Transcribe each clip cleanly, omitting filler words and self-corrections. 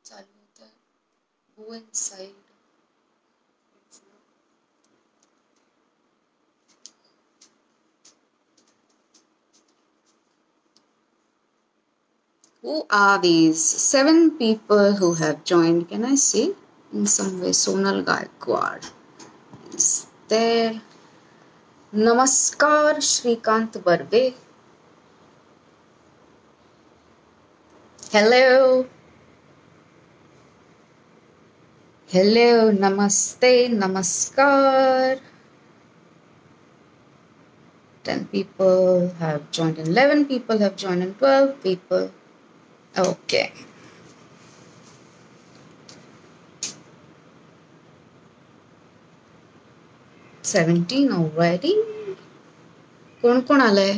चालू होता है. Go inside. Who are these 7 people who have joined? Can I see? In some way, Sonal Gaikwad is there. Namaskar, Shrikant Barve. Hello. Hello, namaste, namaskar. 10 people have joined in, 11 people have joined in, 12 people. Okay. $17 already. कोण कोण आलंय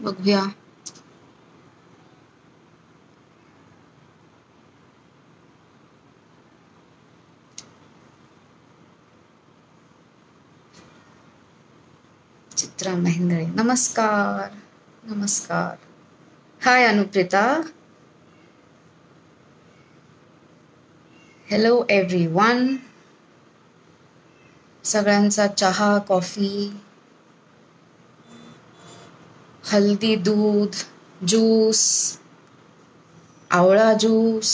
बघूया. चित्रा महेंद्रे, नमस्कार. नमस्कार. Hi Anuprita. Hello everyone. सगळ्यांचा चहा, coffee, हल्दी दूध, ज्यूस, आवळा juice,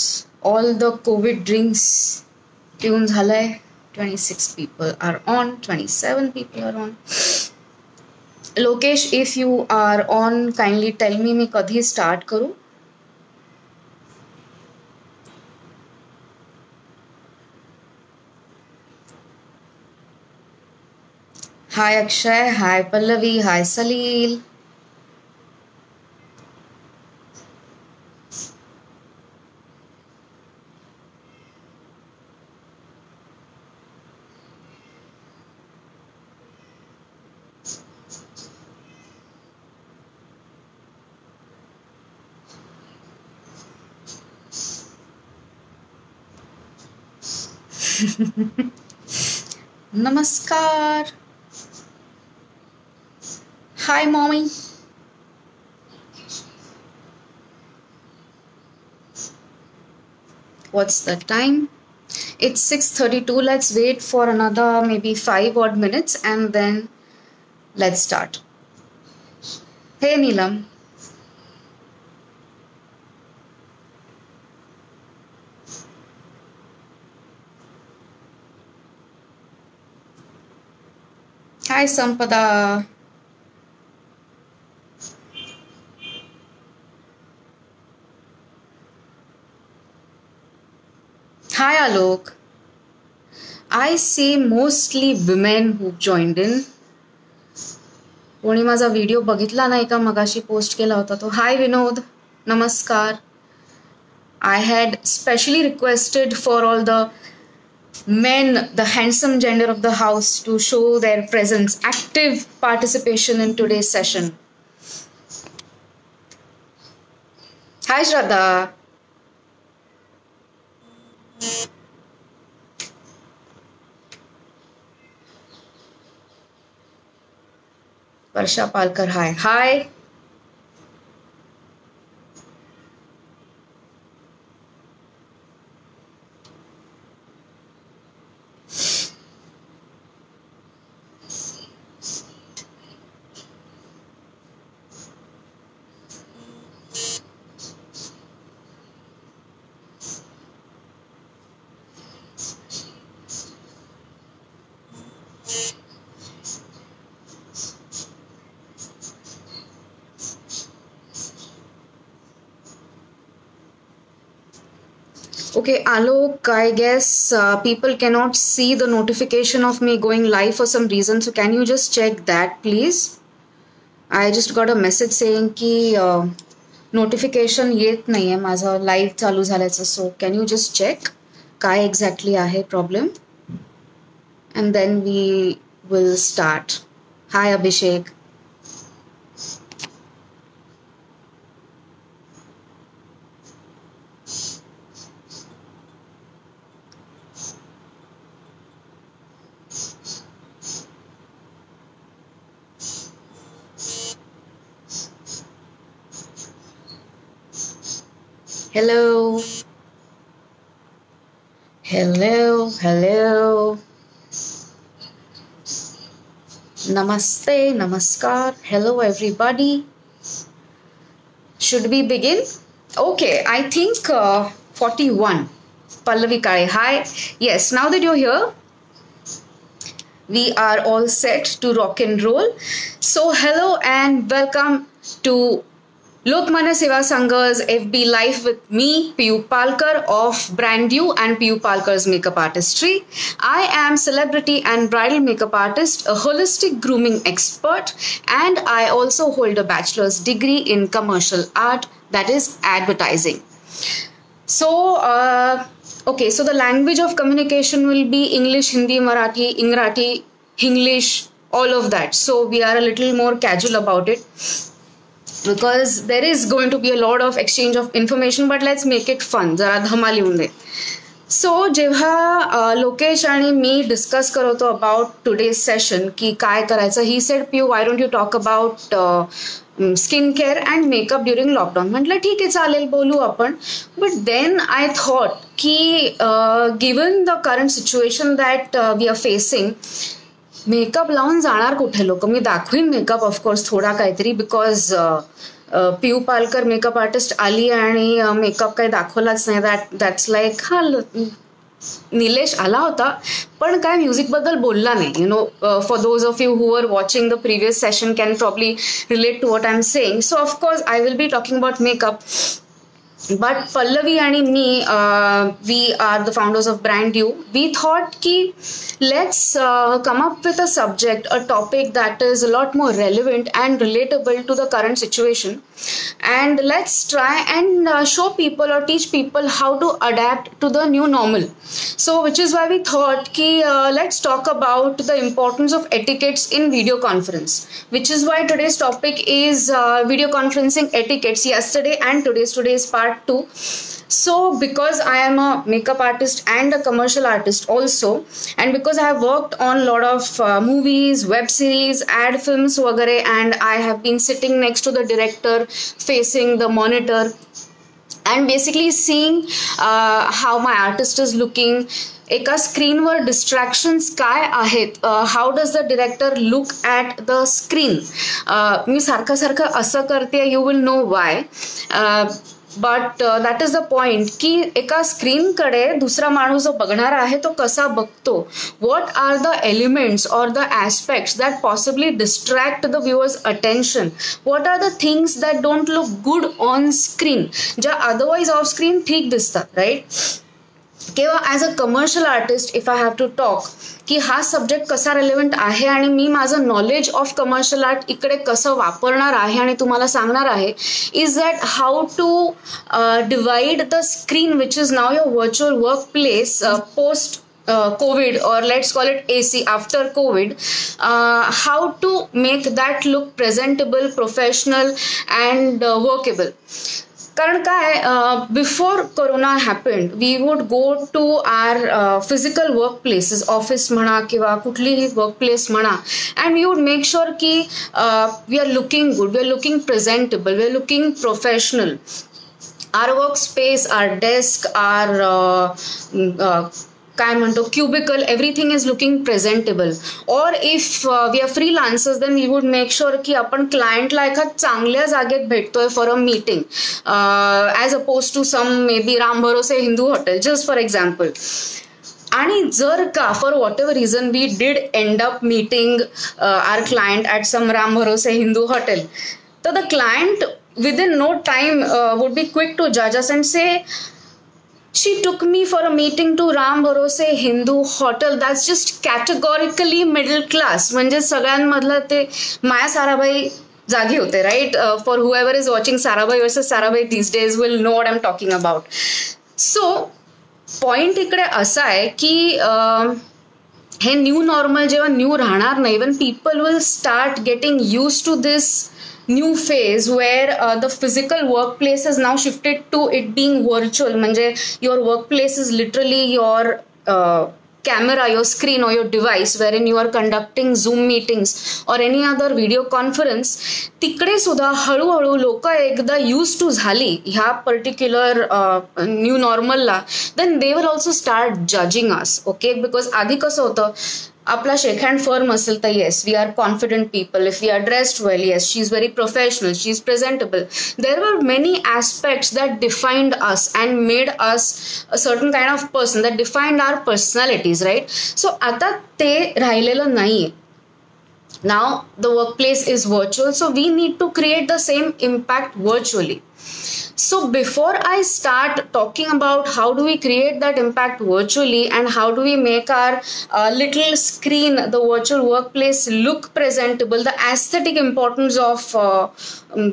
all the covid drinks पिऊन झालंय. 26 people are on, 27 people are on. Lokesh, if you are on, kindly tell me मी कधी स्टार्ट करू. हाय अक्षय, हाय पल्लवी, हाय सलील. नमस्कार. Hi mommy. What's the time? It's 6:32. Let's wait for another maybe 5 odd minutes and then let's start. Hey Neelam. Hi Sampada. Hi Alok. I see mostly women who joined in. कोणी माझा video बघितला नाही का मगाशी post केला होता तो. हाय विनोद, नमस्कार. I had specially requested for all the men, the handsome gender of the house, to show their presence, active participation in today's session. Hi Shraddha. Varsha Palkar, hi. Hi. Okay, Alok, I guess people cannot see the notification of me going live for some reason. So can you just check that, please? I just got a message saying की notification येत नाहीये माझं live चालू झाल्याचं. So can you just check काय exactly आहे problem? And then we will start. Hi Abhishek. Hello. Hello, hello. Namaste, namaskar. Hello, everybody. Should we begin? Okay, I think 41. Pallavi Kare, hi. Yes, now that you're here, we are all set to rock and roll. So, hello and welcome to Lokmanya Seva Sangha's FB Live with me, Piyu Palkar of Brandu and Piyu Palkar's Makeup Artistry. I am celebrity and bridal makeup artist, a holistic grooming expert, and I also hold a bachelor's degree in commercial art, that is advertising. So, okay, so the language of communication will be English, Hindi, Marathi, Ingrati, English, all of that. So we are a little more casual about it, because there is going to be a lot of exchange of information, but let's make it fun. जरा धमाल येऊन दे. So जेव्हा लोकेश आणि मी discuss करत होतो about today's session की काय करायचं, he said Piu why don't you talk about skin care and makeup during lockdown. म्हटलं ठीक आहे, चालेल, बोलू आपण. बट देन आय थॉट की given the current situation that we are facing, makeup लावून जाणार कुठे लोक. मी दाखवीन मेकअप ऑफकोर्स थोडा काहीतरी, because Piyu Palkar makeup artist आली आणि मेकअप काही दाखवलाच नाही. दॅट्स लाईक हा निलेश आला होता पण काय म्युझिक बद्दल बोलला नाही. You know, for those of you who are watching the previous session can probably relate to what I am saying. So of course I will be talking about makeup. But Pallavi and me, we are the founders of Brandu. We thought ki let's come up with a subject, a topic that is a lot more relevant and relatable to the current situation, and let's try and show people or teach people how to adapt to the new normal. So which is why we thought ki let's talk about the importance of etiquettes in video conference, which is why today's topic is video conferencing etiquettes, yesterday and today's part 2. So because I am a makeup artist and a commercial artist also, and because I have worked on a lot of movies, web series, ad films वगैरे, and I have been sitting next to the director, facing the monitor and basically seeing how my artist is looking. एका स्क्रीनवर distractions काय आहेत, how does the director look at the screen. मी सारखं असं करते, you will know why. But that is the point की एका स्क्रीनकडे दुसरा माणूस जो बघणारा आहे तो कसा बघतो. What are the elements or the aspects that possibly distract the viewer's attention. What are the things that don't look good on screen, ज्या अदरवाईज ऑफ स्क्रीन ठीक दिसतात, राईट. किंवा as a commercial artist if I have to talk की हा subject कसा relevant आहे आणि मी माझं नॉलेज ऑफ कमर्शियल आर्ट इकडे कसं वापरणार आहे आणि तुम्हाला सांगणार आहे, is that how to divide the screen which is now your virtual work place post COVID, or let's call it AC after COVID, how to make that look presentable, professional and workable. कारण काय, before corona happened we would go to our physical work places, office म्हणा किंवा कुठलीही work place म्हणा, and we would make sure की we are looking good, we are looking presentable, we are looking professional. Our work space, our desk, our काय म्हणतो cubicle, everything is looking presentable. Or if we are freelancers then we would make sure की आपण क्लायंटला एका चांगल्या जागेत भेटतोय for a meeting, as opposed to some maybe Ram Bharose Hindu hotel, just for example. आणि जर का for whatever reason we did end up meeting our client at some Ram Bharose Hindu hotel, तर the client within no time would be quick to judge us and say, she took me for a meeting to Ram Bharose Hindu Hotel. That's just categorically middle class. म्हणजे सगळ्यांमधलं ते माया साराभाई जागी होते, right. For whoever is watching Sarabhai versus Sarabhai these days will know what I'm talking about. So point इकडे असा आहे की हे new normal जेव्हा न्यू राहणार नाही, when people will start getting used to this new phase where the physical workplace has now shifted to it being virtual. म्हणजे your workplace is literally your camera, your screen or your device wherein you are conducting Zoom meetings or any other video conference, तिकडे सुद्धा हळूहळू लोक एकदा use to झाली ह्या particular new नॉर्मलला, then they will also start judging us. Okay, because आधी कसं होतं, आपला शेक हँड फर्म असेल तर yes we are confident people, if we are dressed well yes she is very professional, she is presentable. There were many aspects that defined us and made us a certain kind of person, that defined our personalities, right? So आता ते राहिलेलं नाहीये. Now the workplace is virtual, so we need to create the same impact virtually. So before I start talking about how do we create that impact virtually and how do we make our little screen, the virtual workplace, look presentable, the aesthetic importance of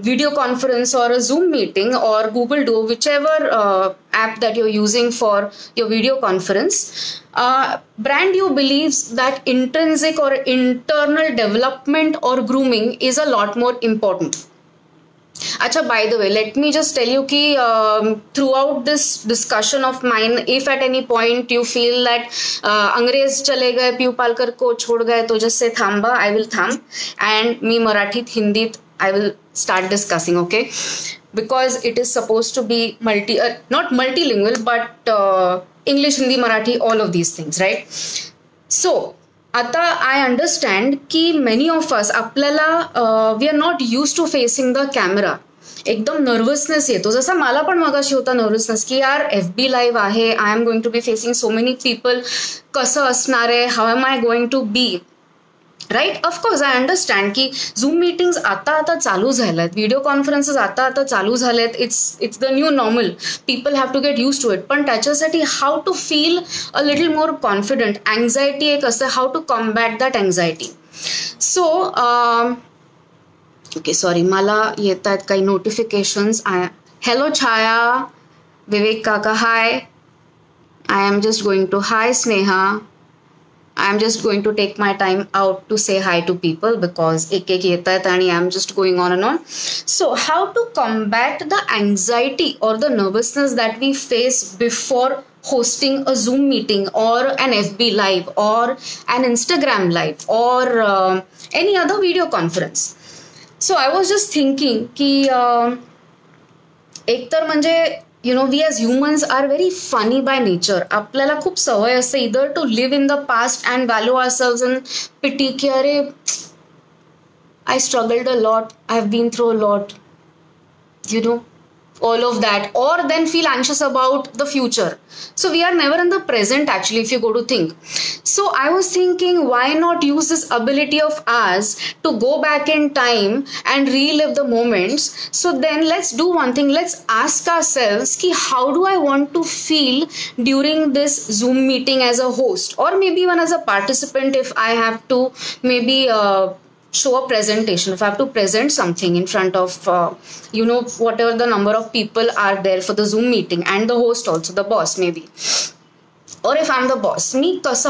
video conference or a Zoom meeting or Google Duo, whichever app that you're using for your video conference, Brand You believes that intrinsic or internal development or grooming is a lot more important. Acha, by the way, let me just tell you ki throughout this discussion of mine, if at any point you feel that अंग्रेज चले गए, PU Palkar को छोड़ गए, तो just say thamba, I will thumb, and me Marathit, Hindit, I will start discussing, okay? Because it is supposed to be not multilingual, but English, Hindi, Marathi, all of these things, right? So आता I understand की many of us आपल्याला we are not used to facing the camera. एकदम nervousness येतो, जसा मला पण मगाशी होता नर्वसनेस की यार FB लाईव्ह आहे, I am going to be facing so many people, कसं असणार आहे, how am I going to be, right? Of course I understand की झूम मीटिंग्स आता चालू झाल्यात, व्हिडिओ कॉन्फरन्सेस आता चालू झालेत, it's the new normal, people have to get used to it. पण त्याच्यासाठी how to feel a little more confident, anxiety एक असते, how to combat that anxiety. So okay, sorry, मला येत आहेत काही notifications. Hello Chhaya, Vivek kaka, hi. I am just going to, hi Sneha, I'm just going to take my time out to say hi to people because ek yeta hai and I'm just going on and on. So how to combat the anxiety or the nervousness that we face before hosting a Zoom meeting or an FB live or an Instagram live or any other video conference. So I was just thinking ki ek tar manje we as humans are very funny by nature. आपल्याला खूप सवय असते either to live in the past and value ourselves and pity की अरे I struggled a lot, I've been through a lot, all of that, or then feel anxious about the future. So we are never in the present actually, if you go to think. So I was thinking, why not use this ability of ours to go back in time and relive the moments? So then let's do one thing, let's ask ourselves ki how do I want to feel during this Zoom meeting as a host, or maybe even as a participant if I have to maybe show a presentation, if I have to present something in front of whatever the number of people are there for the Zoom meeting, and the host also, the boss maybe, or if I'm the boss,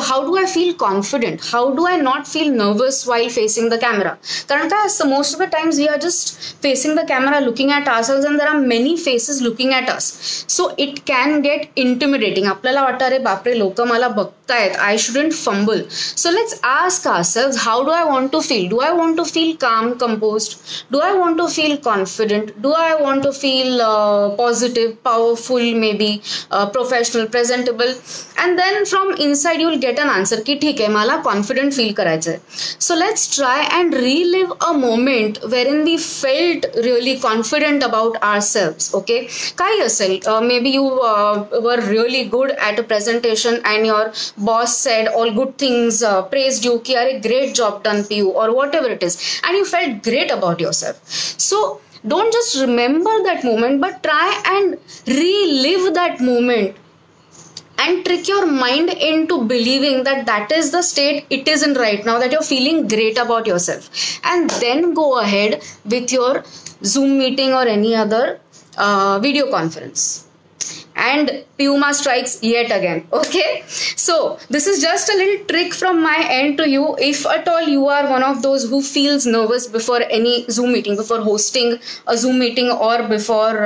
how do I feel confident? How do I not feel nervous while facing the camera? Karan ka most of the times we are just facing the camera, looking at ourselves, and there are many faces looking at us, so it can get intimidating. आपल्याला वाटतं अरे बापरे, लोक मला बघतायत, I shouldn't fumble. So let's ask ourselves, how do I want to feel? Do I want to feel calm, composed? Do I want to feel confident? Do I want to feel positive, powerful, maybe professional, presentable? And then from inside you will get an answer ki theek hai, mala confident feel karaycha hai. So let's try and relive a moment wherein we felt really confident about ourselves. Okay, kai asel, maybe you were really good at a presentation and your boss said all good things, praised you ki are great job done Piyu, or whatever it is, and you felt great about yourself. So don't just remember that moment, but try and relive that moment and trick your mind into believing that that is the state it is in right now, that you're feeling great about yourself, and then go ahead with your Zoom meeting or any other video conference. And Puma strikes yet again. Okay, So this is just a little trick from my end to you. If at all you are one of those who feels nervous before any Zoom meeting, before hosting a Zoom meeting, or before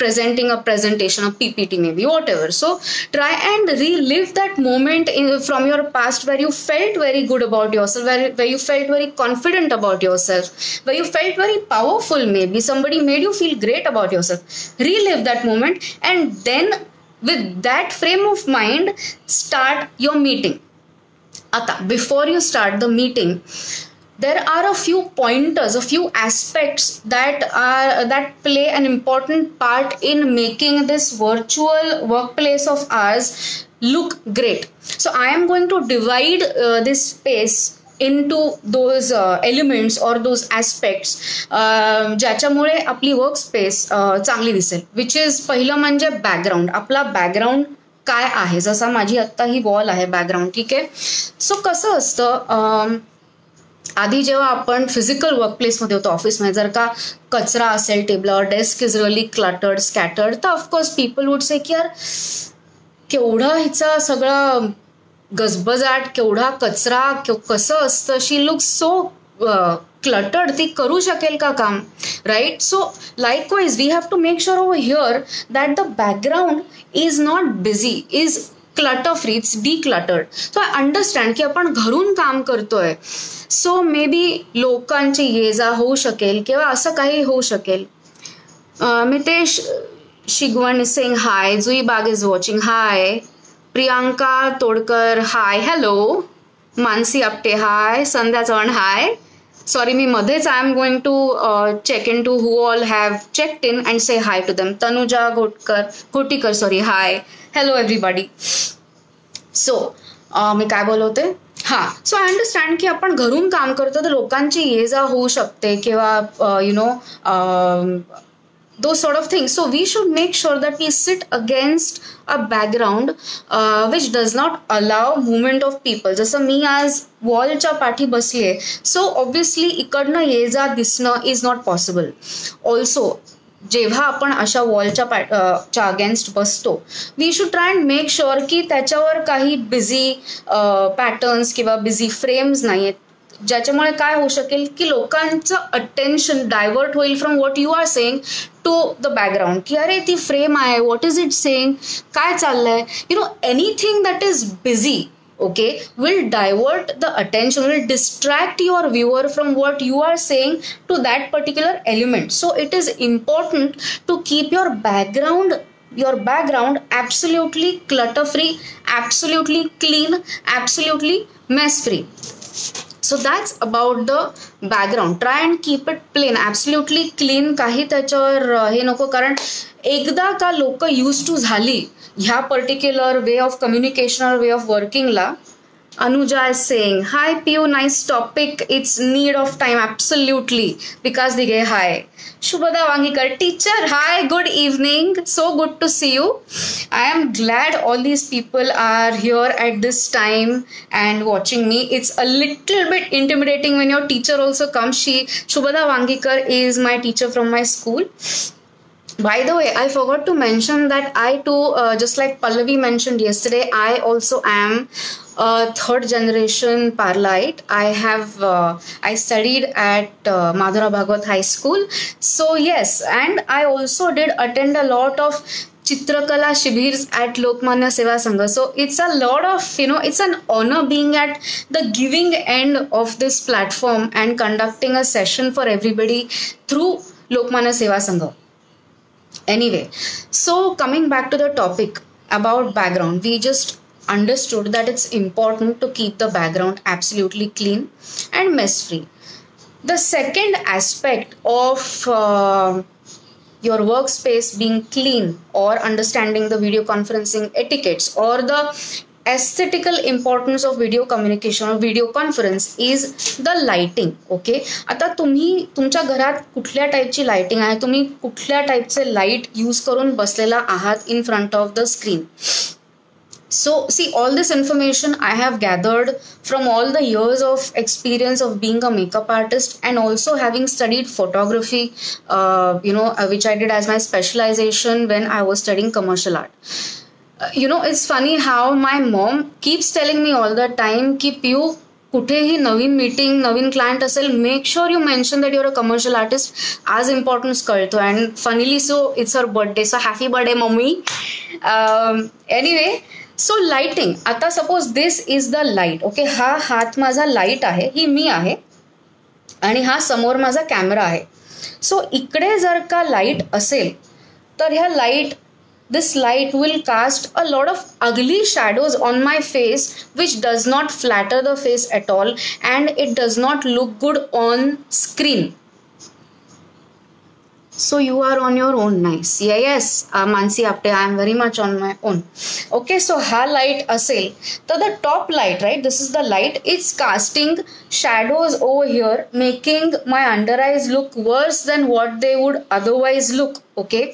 presenting a presentation, a PPT maybe, whatever. So try and relive that moment from your past where you felt very good about yourself, where you felt very confident about yourself, where you felt very powerful, maybe somebody made you feel great about yourself. Relive that moment, and then with that frame of mind, start your meeting. Ata, before you start the meeting, there are a few pointers, a few aspects that play an important part in making this virtual workplace of ours look great. So I am going to divide this space into those elements or those aspects ज्याच्यामुळे आपली work space चांगली दिसेल. Which is पहिलं म्हणजे background. आपला background काय आहे, जसा माझी आत्ता ही वॉल आहे बॅकग्राऊंड, ठीक आहे. सो कसं असतं, आधी जेव्हा आपण फिजिकल वर्कप्लेसमध्ये होतो, ऑफिसमध्ये, जर का कचरा असेल टेबलावर, desk is really cluttered, scattered, तर ऑफकोर्स पीपल वुड से की यार केवढा हिचा सगळं गजबजाट, केवढा कचरा, कसं असतं, शी लुक्स सो क्लटर्ड, ती करू शकेल का काम, right. So likewise we have to make sure over here that the background is not busy, is clutter free, it's decluttered. So I understand की आपण घरून काम करतोय, सो मे बी लोकांची ये जा होऊ शकेल किंवा असं काही होऊ शकेल. Mitesh Shigvan is saying hi, Jui Bag is watching hi, Priyanka Todkar hi, hello, Mansi Apte hi, Sandhya Chavan hi. Sorry, मी मध्येच I am going to check in to who all have checked in and say hi to them. Tanuja Ghotikar sorry, hi, hello everybody. So मी काय बोलवते, हां. सो I understand की आपण घरून काम करतो तर लोकांची ये जा होऊ शकते किंवा you know those sort of things. So we should make sure that we sit against a background which does not allow movement of people. जसं मी आज वॉलच्या पाठी बसलीये, सो ऑब्व्हियसली इकडनं ये जा दिसणं इज नॉट पॉसिबल. ऑल्सो जेव्हा आपण अशा वॉलच्या अगेन्स्ट बसतो, we should try and make sure की त्याच्यावर काही बिझी पॅटर्न्स किंवा बिझी फ्रेम्स नाही आहेत, ज्याच्यामुळे काय होऊ शकेल की लोकांचं अटेन्शन डायव्हर्ट होईल from what you are saying to the background, की अरे ती फ्रेम आहे, व्हॉट इज इट सेइंग, काय चाललंय, you know, anything that is busy, okay, will divert the attention, will distract your viewer from what you are saying to that particular element. So it is important to keep your background absolutely clutter free, absolutely clean, absolutely mess free. So that's about the background. Try and keep it plain, absolutely clean. काही त्याच्यावर हे नको, कारण एकदा का लोक use to झाली ह्या particular way of communication or way of वर्किंगला. Anuja is saying, hi Piyu, nice topic. It's need of time. Absolutely. Vikas Dige, hi. Shubhada Wangikar, teacher, hi, good evening. So good to see you. I am glad all these people are here at this time and watching me. It's a little bit intimidating when your teacher also comes. Shubhada Wangikar is my teacher from my school. By the way, I forgot to mention that I too, just like Pallavi mentioned yesterday, I also am a third generation Parlaite. I studied at Madhura Bhagwat High School. So yes, and I also did attend a lot of Chitrakala Shibirs at Lokmanya Seva Sangha. So it's a lot of, it's an honor being at the giving end of this platform and conducting a session for everybody through Lokmanya Seva Sangha. Anyway, so coming back to the topic about background, we just understood that it's important to keep the background absolutely clean and mess free. The second aspect of your workspace being clean, or understanding the video conferencing etiquettes, or the aesthetical importance of video communication or video conference is the lighting. Okay, आता तुम्ही तुमच्या घरात कुठल्या टाईपची lighting आहे, तुम्ही कुठल्या टाईपचे लाईट यूज करून बसलेला आहात in front of the screen. So see, all this information I have gathered from all the years of experience of being a makeup artist and also having studied photography, which I did as my specialization when I was studying commercial art. It's funny how my mom keeps telling me all the time की पियू कुठेही नवीन meeting नवीन client असेल make sure you mention that you're a commercial artist आज importance कळतो and funnily so it's her birthday so happy birthday mummy. Anyway so lighting आता suppose this is the light okay हा हात माझा light आहे ही मी आहे आणि हा समोर माझा कॅमेरा आहे. सो इकडे जर का लाईट असेल तर ह्या light this light will cast a lot of ugly shadows on my face which does not flatter the face at all and it does not look good on screen. So you are on your own. Nice. Yes, Mansi Apte, I am very much on my own. Okay, so ha light asel. So the top light, right? This is the light. It's casting shadows over here, making my under eyes look worse than what they would otherwise look. Okay.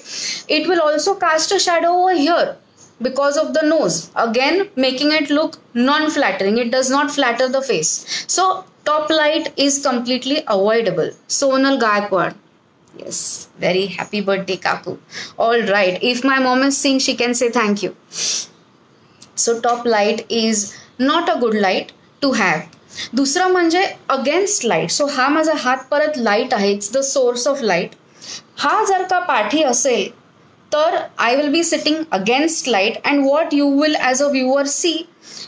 It will also cast a shadow over here because of the nose. Again, making it look non-flattering. It does not flatter the face. So top light is completely avoidable. Sonal Gaikwad. Yes, very happy birthday, Kaku. All right, if my mom is seeing, she can say thank you. So top light is not a good light to have. दुसरा म्हणजे against light. सो हा माझा हात परत light आहे, it's the source of light. हा जर का पाठी असेल तर I will be sitting against light and what you will as a viewer see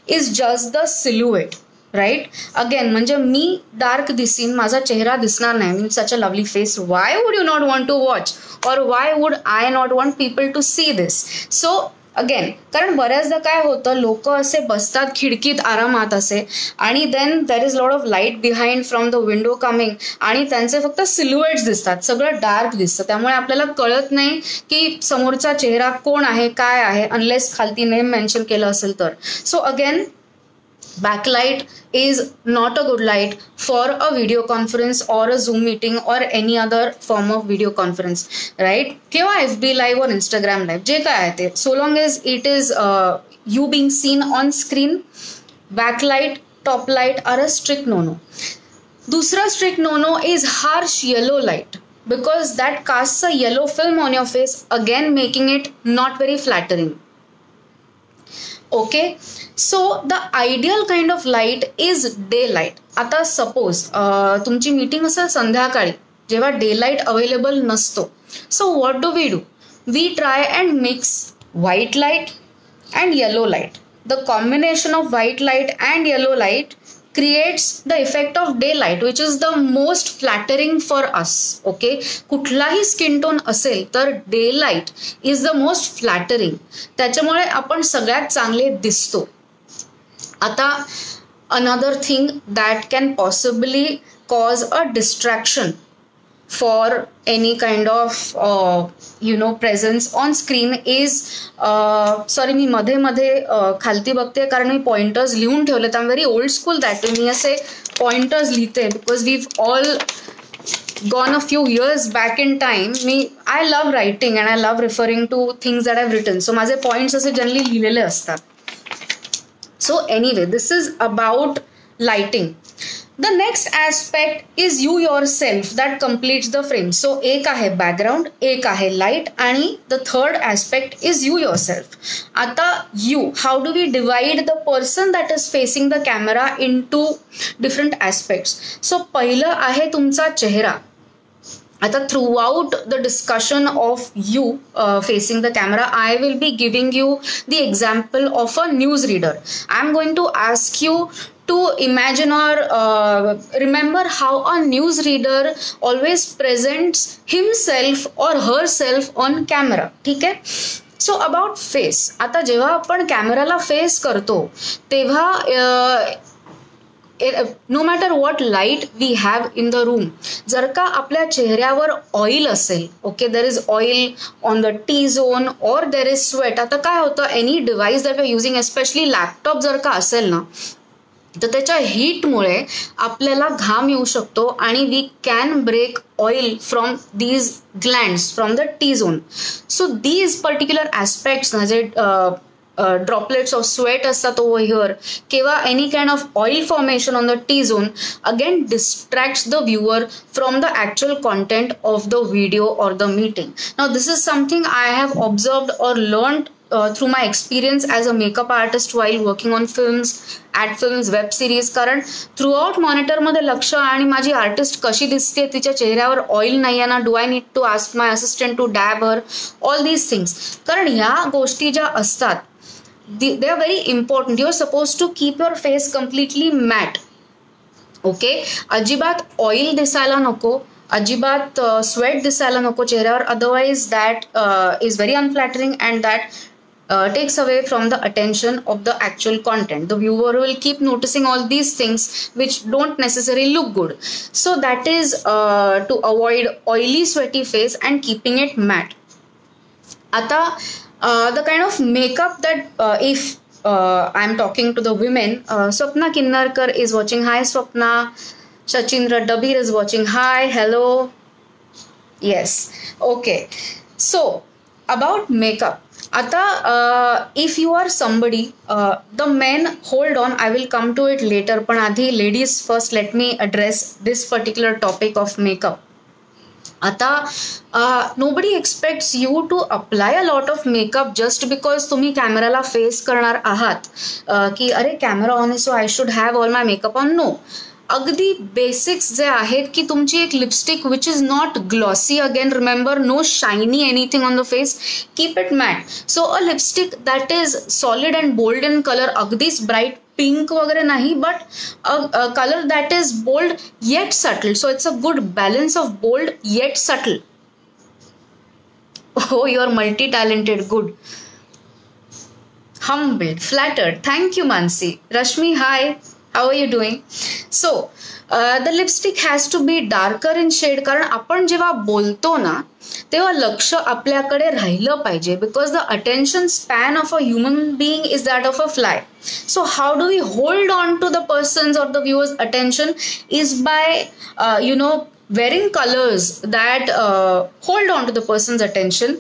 is just the silhouette. Right again म्हणजे मी डार्क दिसीन माझा चेहरा दिसणार नाही. Mean such a lovely face. Why would you not want to watch or why would I not want people to see this. So again कारण बऱ्याचदा काय होतं लोक असे बसतात खिडकीत आरामात असे आणि then there is lot of light behind from the window coming आणि त्यांचे फक्त सिल्युएट्स दिसतात. सगळं डार्क दिसतं त्यामुळे आपल्याला कळत नाही की समोरचा चेहरा कोण आहे काय आहे अनलेस खालती नेम मेन्शन केलं असेल तर. So again backlight is not a good light for a video conference or a Zoom meeting or any other form of video conference, right? किंवा FB live or Instagram live जे काय आहे ते so long as it is you being seen on screen, backlight, top light are a strict no-no. दूसरा strict no-no is harsh yellow light because that casts a yellow film on your face, again making it not very flattering. Okay, so the ideal kind of light is daylight. आता suppose तुमची meeting असेल संध्याकाळी जेव्हा daylight available नसतो. So what do we do? We try and mix white light and yellow light. The combination of white light and yellow light creates the effect of daylight which is the most flattering for us. Okay, कुठलाही skin tone असेल तर daylight is the most flattering. त्याच्यामुळे आपण सगळ्यात चांगले दिसतो. आता another thing that can possibly cause a distraction for any kind of presence on screen is sorry मी मध्ये मध्ये खालती बघते कारण मी पॉइंटर्स लिहून ठेवलेत. I am very old school that way. मी असे पॉइंटर्स लिहिते because we all gone a few years back in time. I love writing and I love referring to things that I've written. So माझे points असे generally लिहिलेले असतात. So anyway, this is about lighting. The next aspect is you yourself that completes the frame. So एक आहे background, एक आहे light आणि the third aspect is you yourself. आता you, how do we divide the person that is facing the camera into different aspects? So पहिलं आहे तुमचा चेहरा. आता throughout the discussion of you facing the camera, I will be giving you the example of a newsreader. I am going to ask you to imagine or remember how a newsreader always presents himself or herself on camera. ठीक आहे. So about face. आता जेव्हा आपण कॅमेराला face करतो तेव्हा no matter what light we have in the room, जर का आपल्या चेहऱ्यावर ऑइल असेल, okay, there is oil on the T zone और देर इज स्वेट. आता काय होतं, any device that we are using, especially laptop जर का असेल ना, तर त्याच्या हीटमुळे आपल्याला घाम येऊ शकतो आणि we can break oil from these glands from the T zone. So these particular aspects ना, जे droplets of sweat असतात over here किंवा any kind of oil formation on the T-zone again distracts the viewer from the actual content of the video or the meeting. Now this is something I have observed or learned through my experience as a makeup artist while working on films, ad films, web series. कारण throughout मॉनिटरमध्ये लक्ष आणि माझी artist कशी दिसते, तिच्या चेहऱ्यावर oil नाही आहे ना, do I need to ask my assistant to dab her, all these things. कारण ह्या गोष्टी ज्या असतात they are very important. You are supposed to keep your face completely matte. Okay, अजिबात ऑइल दिसायला नको, अजिबात स्वेट दिसायला नको चेहऱ्यावर, otherwise that is very unflattering and that takes away from the attention of the actual content. The viewer will keep noticing all these things which don't necessarily look good. So that is to avoid oily sweaty face and keeping it matte. Ata the kind of makeup that if I'm talking to the women, Swapna Kinnarkar is watching. Hi Swapna. Shachindra Dabir is watching. Hi, hello. Yes, okay. So about makeup. Ata, if you are somebody, the men, hold on, I will come to it later. But adhi, ladies first, let me address this particular topic of makeup. Ata, nobody expects you to apply a lot of makeup just because तुम्ही कॅमेराला face करणार आहात की अरे camera on आहे so I should have all my makeup on. No, अगदी basics जे आहेत की तुमची एक lipstick which is not glossy, again remember no shiny anything on the face, keep it matte. So a lipstick that is solid and bold in colour, अगदीच bright pink वगैरे नाही, but a colour that is bold yet subtle. So it's a good balance of bold yet subtle. Oh, you are multi-talented. Good. Humbled, flattered. Thank you, Mansi. Rashmi, hi. How are you doing? So, the lipstick has to be darker in shade. कारण आपण जेव्हा बोलतो ना तेव्हा लक्ष आपल्याकडे राहिलं पाहिजे, because the attention span of a human being is that of a fly. So how do we hold on to the person's or the viewer's attention is by wearing colors that hold on to the person's attention,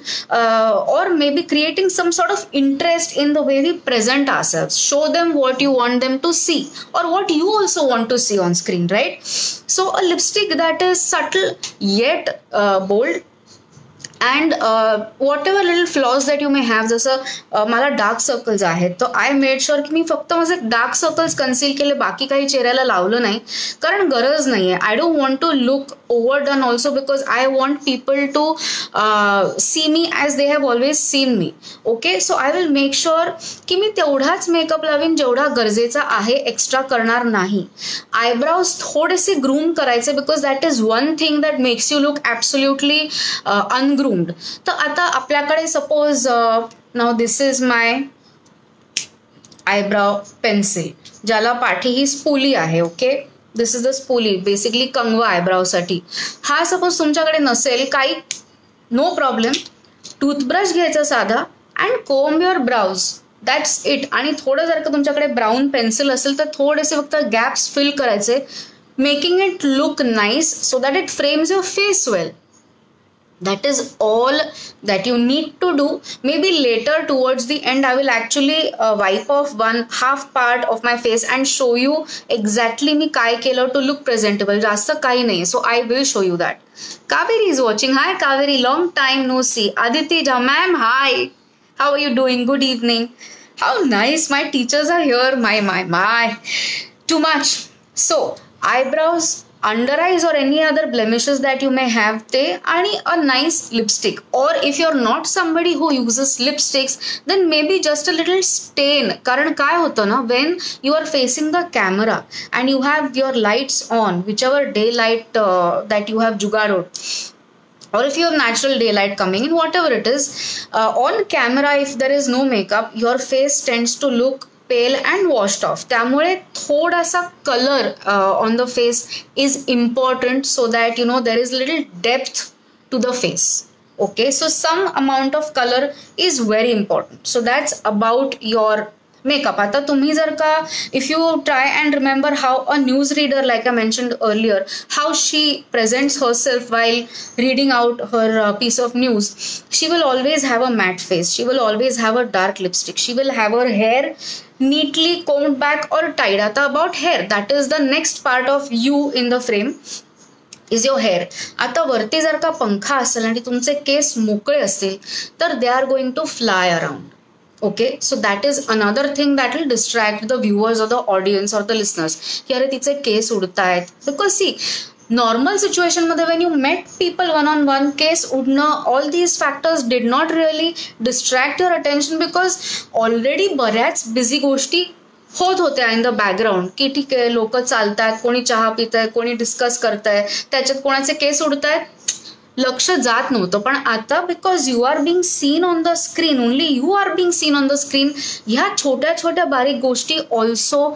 or maybe creating some sort of interest in the way we present ourselves. Show them what you want them to see or what you also want to see on screen, right? So a lipstick that is subtle yet bold, and whatever little flaws that you may have, जसं मला dark circles आहेत तर I made sure की मी फक्त माझे dark circles conceal केले, बाकी काही चेहऱ्याला लावलं नाही, कारण गरज नाही आहे. I don't want to look overdone also, because I want people to see me as they have always seen me. Okay, so I will make sure की मी तेवढाच मेकअप लावीन जेवढा गरजेचा आहे, एक्स्ट्रा करणार नाही. आयब्राऊज थोडेसे ग्रूम करायचे, because that is one thing that makes you look absolutely ungroomed. तर आता आपल्याकडे suppose now this is my eyebrow pencil, ज्याला पाठी ही स्पूली आहे. Okay, this is the spoolie, basically कंगवा आयब्राव साठी. हा सपोज तुमच्याकडे नसेल काही, नो प्रॉब्लेम, टूथब्रश घ्यायचा साधा and comb your brows, that's it. आणि थोडं जर का तुमच्याकडे ब्राऊन पेन्सिल असेल तर थोडेसे फक्त गॅप्स फिल करायचे, making it look nice so that it frames your face well. That is all that you need to do. Maybe later towards the end I will actually wipe off one half part of my face and show you exactly me काय केलं to look presentable. जास्त काही नाही, so I will show you that. Kaveri is watching. Hi Kaveri, long time no see. Aditi Jha, ma'am, hi. How are you doing? Good evening. How nice, my teachers are here. My. Too much. So eyebrows, under eyes or any other blemishes that you may have, they आणि a nice lipstick. Or if you're not somebody who uses lipsticks, then maybe just a little stain. कारण काय होतं ना, when you are facing the camera and you have your lights on, whichever daylight that you have jugaaded, or if you have natural daylight coming in, whatever it is, on camera if there is no makeup, your face tends to look pale and washed off. त्यामुळे थोडासा colour on the face is important so that there is little depth to the face. Okay, so some amount of color is very important. So that's about your makeup. आता तुम्ही जर का, if you try and remember how a news reader, like I mentioned earlier, how she presents herself while reading out her piece of news, she will always have a matte face, she will always have a dark lipstick, she will have her hair neatly combed back or tied. आता about hair, that is the next part of you in the frame is your hair. आता वरती जर का पंखा असेल आणि तुमचे case मोकळे असतील तर they are going to fly around. Okay, so that is another thing that will distract the viewers or the audience or the listeners. की अरे तिचे case उडतायत. Because see, normal situation मध्ये when you met people one on one, केस उडणं, all these factors did not really distract your attention because already बऱ्याच busy गोष्टी होत होत्या इन द बॅकग्राऊंड. की ठीक आहे, लोक चालतायत, कोणी चहा पित आहे, कोणी डिस्कस करताय, त्याच्यात कोणाचे केस उडतायत, लक्ष जात नव्हतं. पण आता because you are being seen on the screen, only you are being seen on the screen, ह्या छोट्या छोट्या बारीक गोष्टी also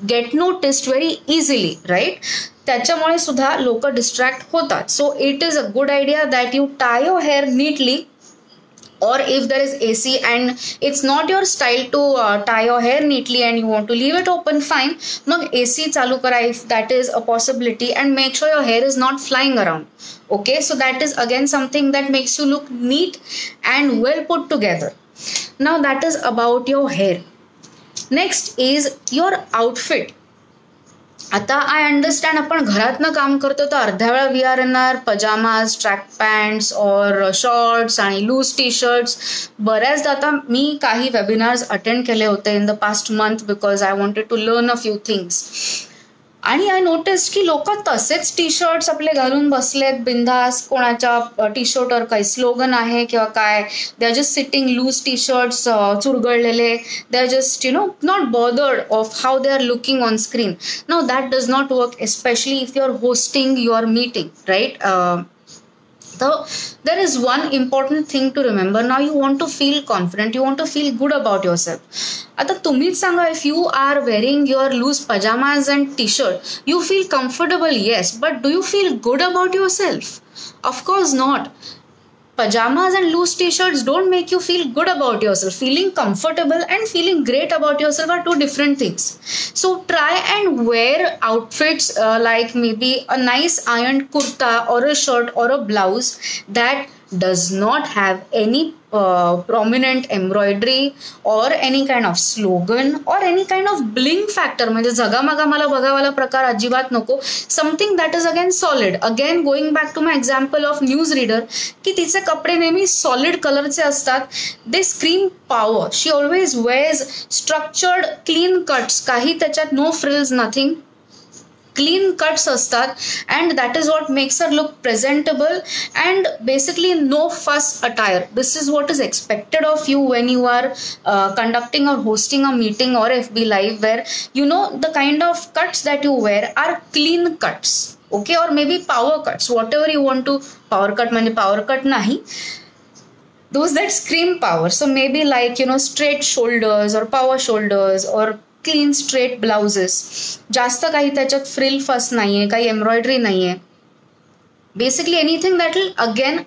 get noticed very easily, right. त्याच्यामुळे सुद्धा लोक डिस्ट्रॅक्ट होतात. So it is a good idea that you tie your hair neatly, or if there is AC and it's not your style to tie your hair neatly and you want to leave it open, fine, mag AC chalu kara if that is a possibility, and make sure your hair is not flying around. Okay, so that is again something that makes you look neat and well put together. Now that is about your hair. Next is your outfit. आता I understand, आपण घरातनं काम करतो तर अर्ध्या वेळा we are in our pajamas, track pants और shorts आणि लूज टी शर्ट्स. बऱ्याचदा आता मी काही वेबिनार्स अटेंड केले होते in the past month because I wanted to learn a few things. आणि आय नोटिस की लोक तसेच टी शर्ट्स आपले घालून बसलेत बिंदास, कोणाच्या टी शर्टवर काही स्लोगन आहे किंवा काय, they are just sitting loose T shirts चुरगळलेले, they are just not bothered of how they are looking on screen. Now that does not work, especially if you are hosting your meeting, right. So there is one important thing to remember. Now you want to feel confident, you want to feel good about yourself. आता तुम्हीच सांगा, if you are wearing your loose pajamas and t-shirt, you feel comfortable, yes, but do you feel good about yourself? Of course not. Pajamas and loose t-shirts don't make you feel good about yourself. Feeling comfortable and feeling great about yourself are two different things. So try and wear outfits like maybe a nice ironed kurta or a shirt or a blouse that does not have any prominent embroidery or any kind of slogan or any kind of bling factor. म्हणजे झगामगा मला बघावाला प्रकार अजिबात नको. Something that is again solid. Again going back to my example of news reader, की तिचे कपडे नेहमी solid कलरचे असतात. They scream power. She always wears structured clean cuts. काही त्याच्यात no frills, nothing. Clean cuts असतात, and that is what makes her look presentable and basically no fuss attire. This is what is expected of you when you are conducting or hosting a meeting or FB live, where the kind of cuts that you wear are clean cuts, okay, or maybe power cuts, whatever you want to. Power cut म्हणजे power cut nahi, those that scream power. So maybe like straight shoulders or power shoulders or clean straight blouses. जास्त काही त्याच्यात frill फस नाहीये, काही embroidery नाहीये. Basically anything that will again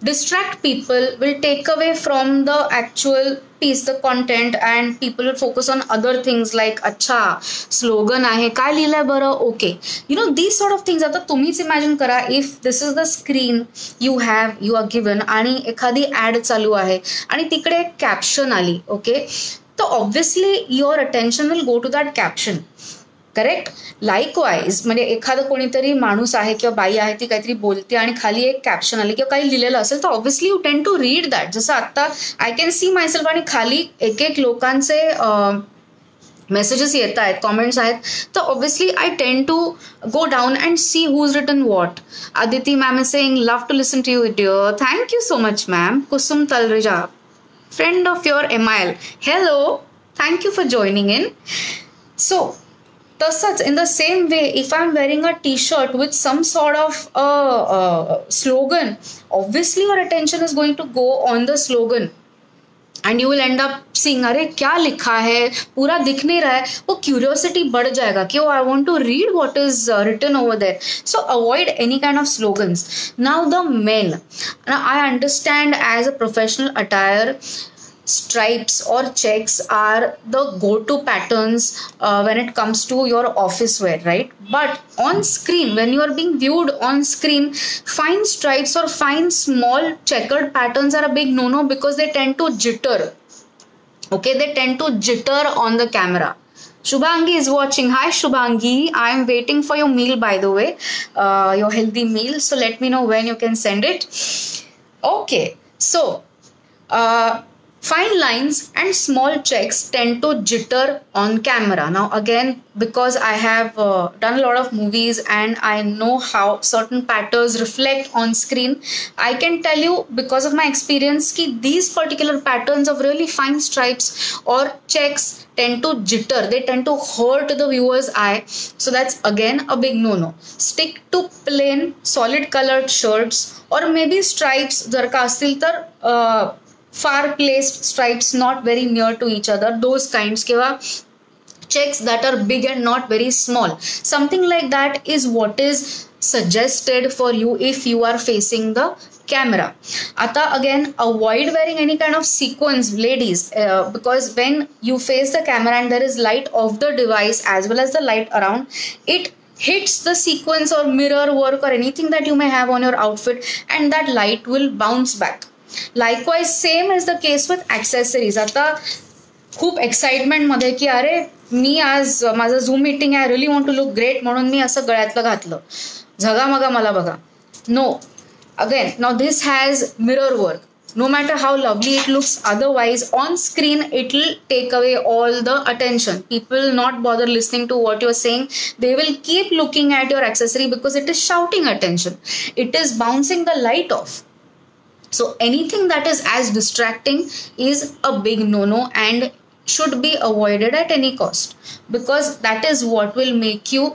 distract people, will take away from the actual piece, the content, and people will focus on other things like अच्छा slogan आहे, काय लिहिलंय बरं, okay, these sort of things. आता तुम्हीच imagine करा, if this is the screen you are given आणि एखादी ऍड चालू आहे आणि तिकडे एक कॅप्शन आली, ओके, तर obviously your attention will go to that caption, correct. Likewise म्हणजे एखादं कोणीतरी माणूस आहे किंवा बाई आहे, ती काहीतरी बोलते आणि खाली एक कॅप्शन आले किंवा काही लिहिलेलं असेल, तर obviously you tend to read that. जसं आता आय कॅन सी मायसेल्फ, आणि खाली एक एक लोकांचे मेसेजेस येत आहेत, कॉमेंट्स आहेत, तर obviously I tend to go down and see who is written what. Aditi ma'am is saying love to listen to you dear. Thank you so much ma'am. Kusum Talreja, friend of your MIL, hello, thank you for joining in. So तसंच in the same way, if I'm wearing a t-shirt with some sort of slogan, obviously your attention is going to go on the slogan and you will end up seeing अरे क्या लिखा है, पूरा दिख नहीं रहा है, वो क्यूरियोसिटी बढ़ जाएगा कि I want to read what is written over there. So avoid any kind of slogans. Now the men, now I understand as a professional attire, stripes or checks are the go-to patterns when it comes to your office wear, right? But on screen, when you are being viewed on screen, fine stripes or fine small checkered patterns are a big no-no because they tend to jitter. Okay, they tend to jitter on the camera. Shubhangi is watching. Hi Shubhangi, I am waiting for your meal, by the way, your healthy meal. So let me know when you can send it. Okay, so Fine lines and small checks tend to jitter on camera. Now, again, because I have done a lot of movies and I know how certain patterns reflect on screen, I can tell you because of my experience that these particular patterns of really fine stripes or checks tend to jitter. They tend to hurt the viewer's eye. So that's again a big no-no. Stick to plain, solid colored shirts or maybe stripes जर का असतील तर far placed stripes not very near to each other, those kinds, किंवा checks that are big and not very small, something like that is what is suggested for you if you are facing the camera. Ata again, avoid wearing any kind of sequins, ladies, because when you face the camera and there is light of the device as well as the light around, it hits the sequence or mirror work or anything that you may have on your outfit, and that light will bounce back. Likewise, same is the case with accessories. आता खूप excitement मध्ये की अरे मी आज माझं zoom meeting आहे, I really want to look great म्हणून मी असं गळ्यातलं घातलं, झगामगा मला बघा. No, again now this has mirror work. No matter how lovely it looks otherwise, on screen it will take away all the attention. People will not bother listening to what you're saying. They will keep looking at your accessory because it is shouting attention. It is bouncing the light off. So anything that is as distracting is a big no-no and should be avoided at any cost, because that is what will make you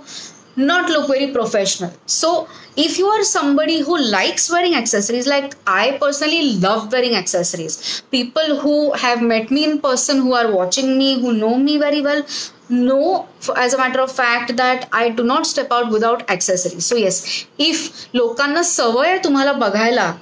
not look very professional. So if you are somebody who likes wearing accessories, like I personally love wearing accessories, people who have met me in person, who are watching me, who know me very well, know as a matter of fact that I do not step out without accessories. So yes, if लोकांना सवय आहे तुम्हाला बघायला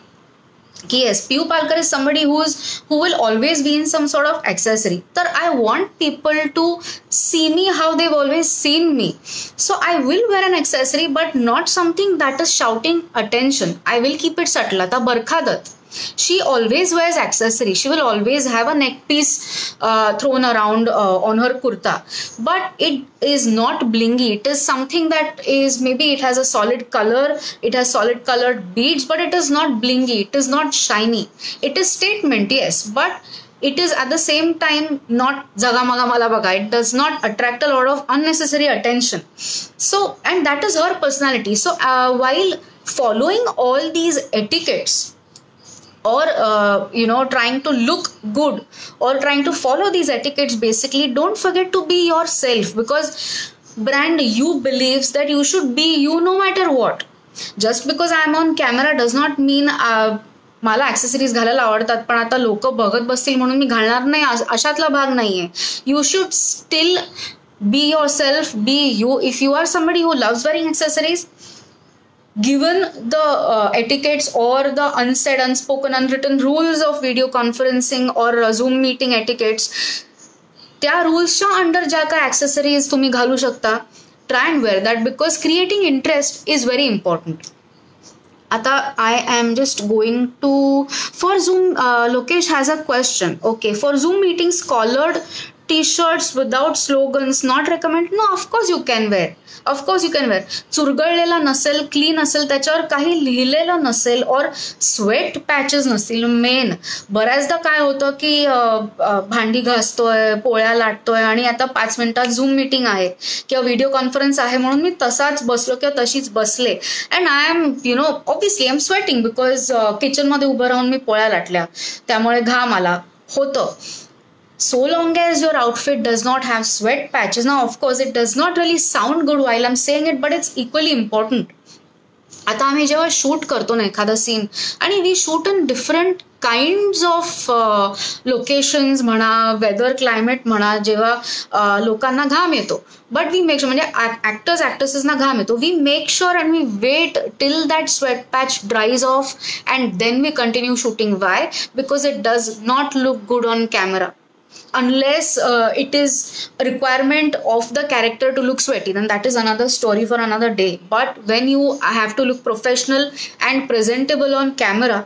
कि yes, Piyu Palkar is somebody who will always be in some sort of accessory, तर I want people to see me how they've always seen me. So I will wear an accessory, but not something that is shouting attention. I will keep it subtle. आता Barkha Dutt, she always wears accessory. She will always have a neck piece thrown around on her kurta, but it is not blingy. It is something that is, maybe it has a solid color, it has solid colored beads, but it is not blingy, it is not shiny. It is statement, yes, but it is at the same time not jagamaga mala baga. It does not attract a lot of unnecessary attention. So, and that is her personality. So while following all these etiquettes, or trying to look good or trying to follow these etiquettes, basically don't forget to be yourself, because brand you believes that you should be you no matter what. Just because I am on camera does not mean मला accessories घालायला आवडतात पण आता लोक बघत बसतील म्हणून मी घालणार नाही, अशातला भाग नाहीये. You should still be yourself, be you. If you are somebody who loves wearing accessories, given the etiquettes or the unsaid, unspoken, unwritten rules of video conferencing or Zoom meeting etiquettes, त्या रूल्सच्या under ज्या काय accessories तुम्ही घालू शकता, try and wear that, because creating interest is very important. आता I am just going to, for Zoom, Lokesh has a question. Okay, for Zoom meetings, collared t-shirts without slogans not recommended. No, of course you can wear. Of course you can wear. चुरगळलेला नसेल, clean असेल, त्याच्यावर काही लिहिलेलं नसेल और sweat patches नसतील. Main बऱ्याचदा काय होतं की भांडी घासतोय, पोळ्या लाटतोय आणि आता 5 मिनिटात झूम मीटिंग आहे किंवा व्हिडिओ कॉन्फरन्स आहे म्हणून मी तसाच बसलो किंवा तशीच बसले, and I am obviously I am sweating because किचनमध्ये उभं राहून मी पोळ्या लाटल्या, त्यामुळे घाम आला होतं. So long as your outfit does not have sweat patches. Now of course it does not really sound good while I'm saying it, but it's equally important. आता आम्ही जेव्हा शूट करतो ना एखादा सीन, आणि we shoot in different kinds of locations म्हणा, weather climate म्हणा, जेव्हा लोकांना घाम येतो, बट वी मेक शुअर, म्हणजे ऍक्टर्सना घाम येतो, we make sure and we wait till that sweat patch dries off and then we continue shooting. Why? Because it does not look good on camera. Unless it is a requirement of the character to look sweaty, then that is another story for another day. But when you have to look professional and presentable on camera,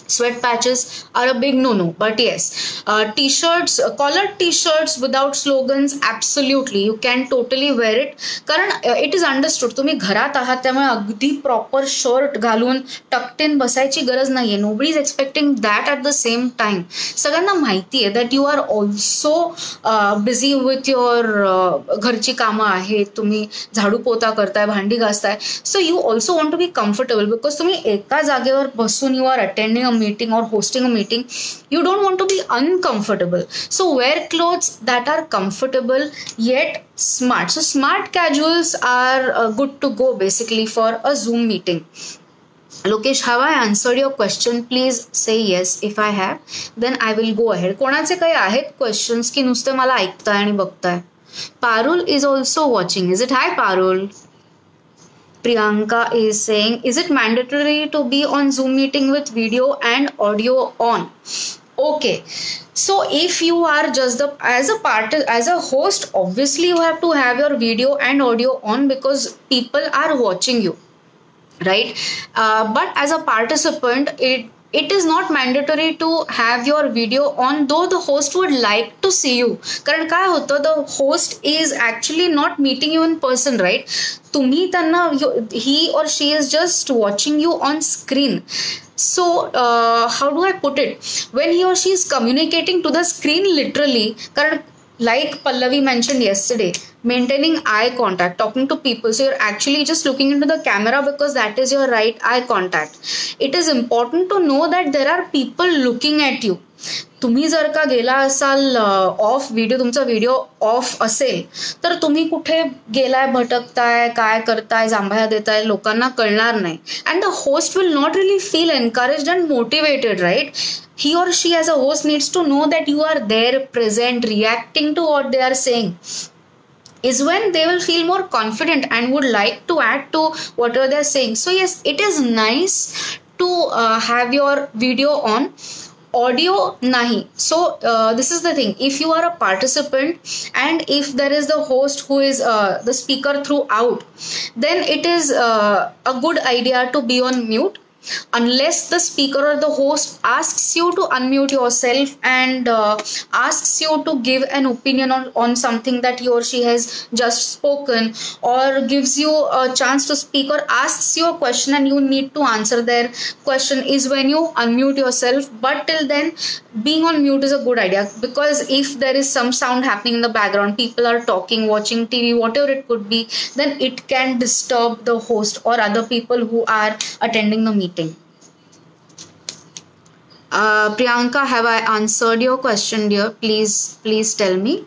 Sweat patches are a big no-no, but yes, t-shirts, collared t-shirts without slogans, absolutely, you can totally wear it. कारण it is understood, तुम्ही घरात आहात त्यामुळे अगदी proper shirt घालून tucked in बसायची गरज नाहीये. Nobody is expecting that at the same time. सगळ्यांना माहिती आहे that you are also busy with your घरची कामं आहेत, तुम्ही झाडू पोता करताय, भांडी घासताय, so you also want to be comfortable because तुम्ही एका जागेवर बसून you are attending a meeting or hosting a meeting, you don't want to be uncomfortable, so wear clothes that are comfortable yet smart. So smart casuals are good to go basically for a Zoom meeting. Lokesh, have I answered your question? Please say yes. If I have, then I will go ahead. कोणाचे काही आहेत questions की नुसते मला ऐकताय आणि बघताय? Parul is also watching. Is it? Hi Parul. Priyanka is saying, is it mandatory to be on Zoom meeting with video and audio on? Okay, so if you are just as a host, obviously you have to have your video and audio on because people are watching you, right? But as a participant, it is not mandatory to have your video on, though the host would like to see you. कारण काय होतं, the host is actually not meeting you in person, right? तुम्ही त्यांना, he or she is just watching you on screen. So how do I put it, when he or she is communicating to the screen literally, कारण like Pallavi mentioned yesterday, maintaining eye contact, talking to people, so you're actually just looking into the camera because that is your right eye contact. It is important to know that there are people looking at you. तुम्ही जर का गेला असाल of video, तुमचा video off असेल तर तुम्ही कुठे गेलाय, भटकताय, काय करताय, जांभया देताय, लोकांना कळणार नाही. And the host will not really feel encouraged and motivated, right? He or she as a host needs to know that you are there, present, reacting to what they are saying. Is when they will feel more confident and would like to add to whatever they are saying. So yes, it is nice to have your video on. Audio nahi. So this is the thing, if you are a participant and if there is the host who is the speaker throughout, then it is a good idea to be on mute unless the speaker or the host asks you to unmute yourself and asks you to give an opinion on something that he or she has just spoken, or gives you a chance to speak or asks you a question and you need to answer their question, is when you unmute yourself. But till then, being on mute is a good idea, because if there is some sound happening in the background, people are talking, watching TV, whatever it could be, then it can disturb the host or other people who are attending the meeting. Priyanka, have I answered your question, dear? Please tell me.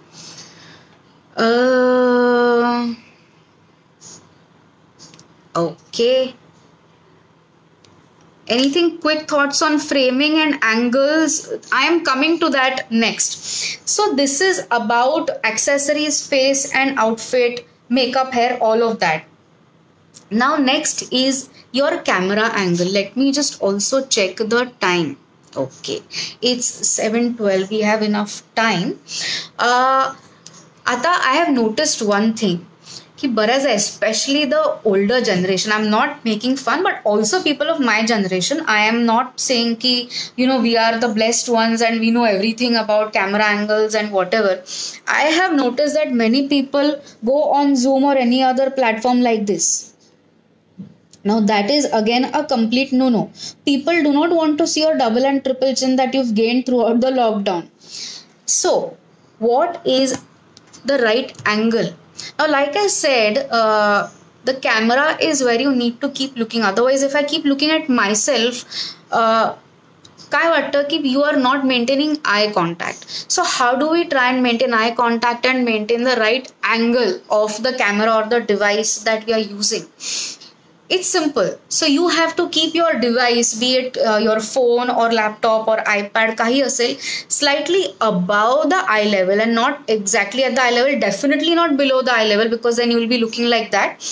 Okay. Anything quick thoughts on framing and angles? I am coming to that next. So this is about accessories, face and outfit, makeup, hair, all of that. Now next is your camera angle. Let me just also check the time. Okay, it's 7:12. We have enough time. Ata, I have noticed one thing, ki बऱ्याच, especially the older generation, I'm not making fun, but also people of my generation, I am not saying ki, you know, we are the blessed ones and we know everything about camera angles and whatever. I have noticed that many people go on Zoom or any other platform like this. Now that is again a complete no-no. People do not want to see your double and triple chin that you've gained throughout the lockdown. So what is the right angle? Now like I said, the camera is where you need to keep looking. Otherwise, if I keep looking at myself, काय वाटतं की you are not maintaining eye contact. So how do we try and maintain eye contact and maintain the right angle of the camera or the device that we are using? It's simple. So you have to keep your device, be it your phone or laptop or iPad, kahi asel, slightly above the eye level and not exactly at the eye level, definitely not below the eye level, because then you will be looking like that.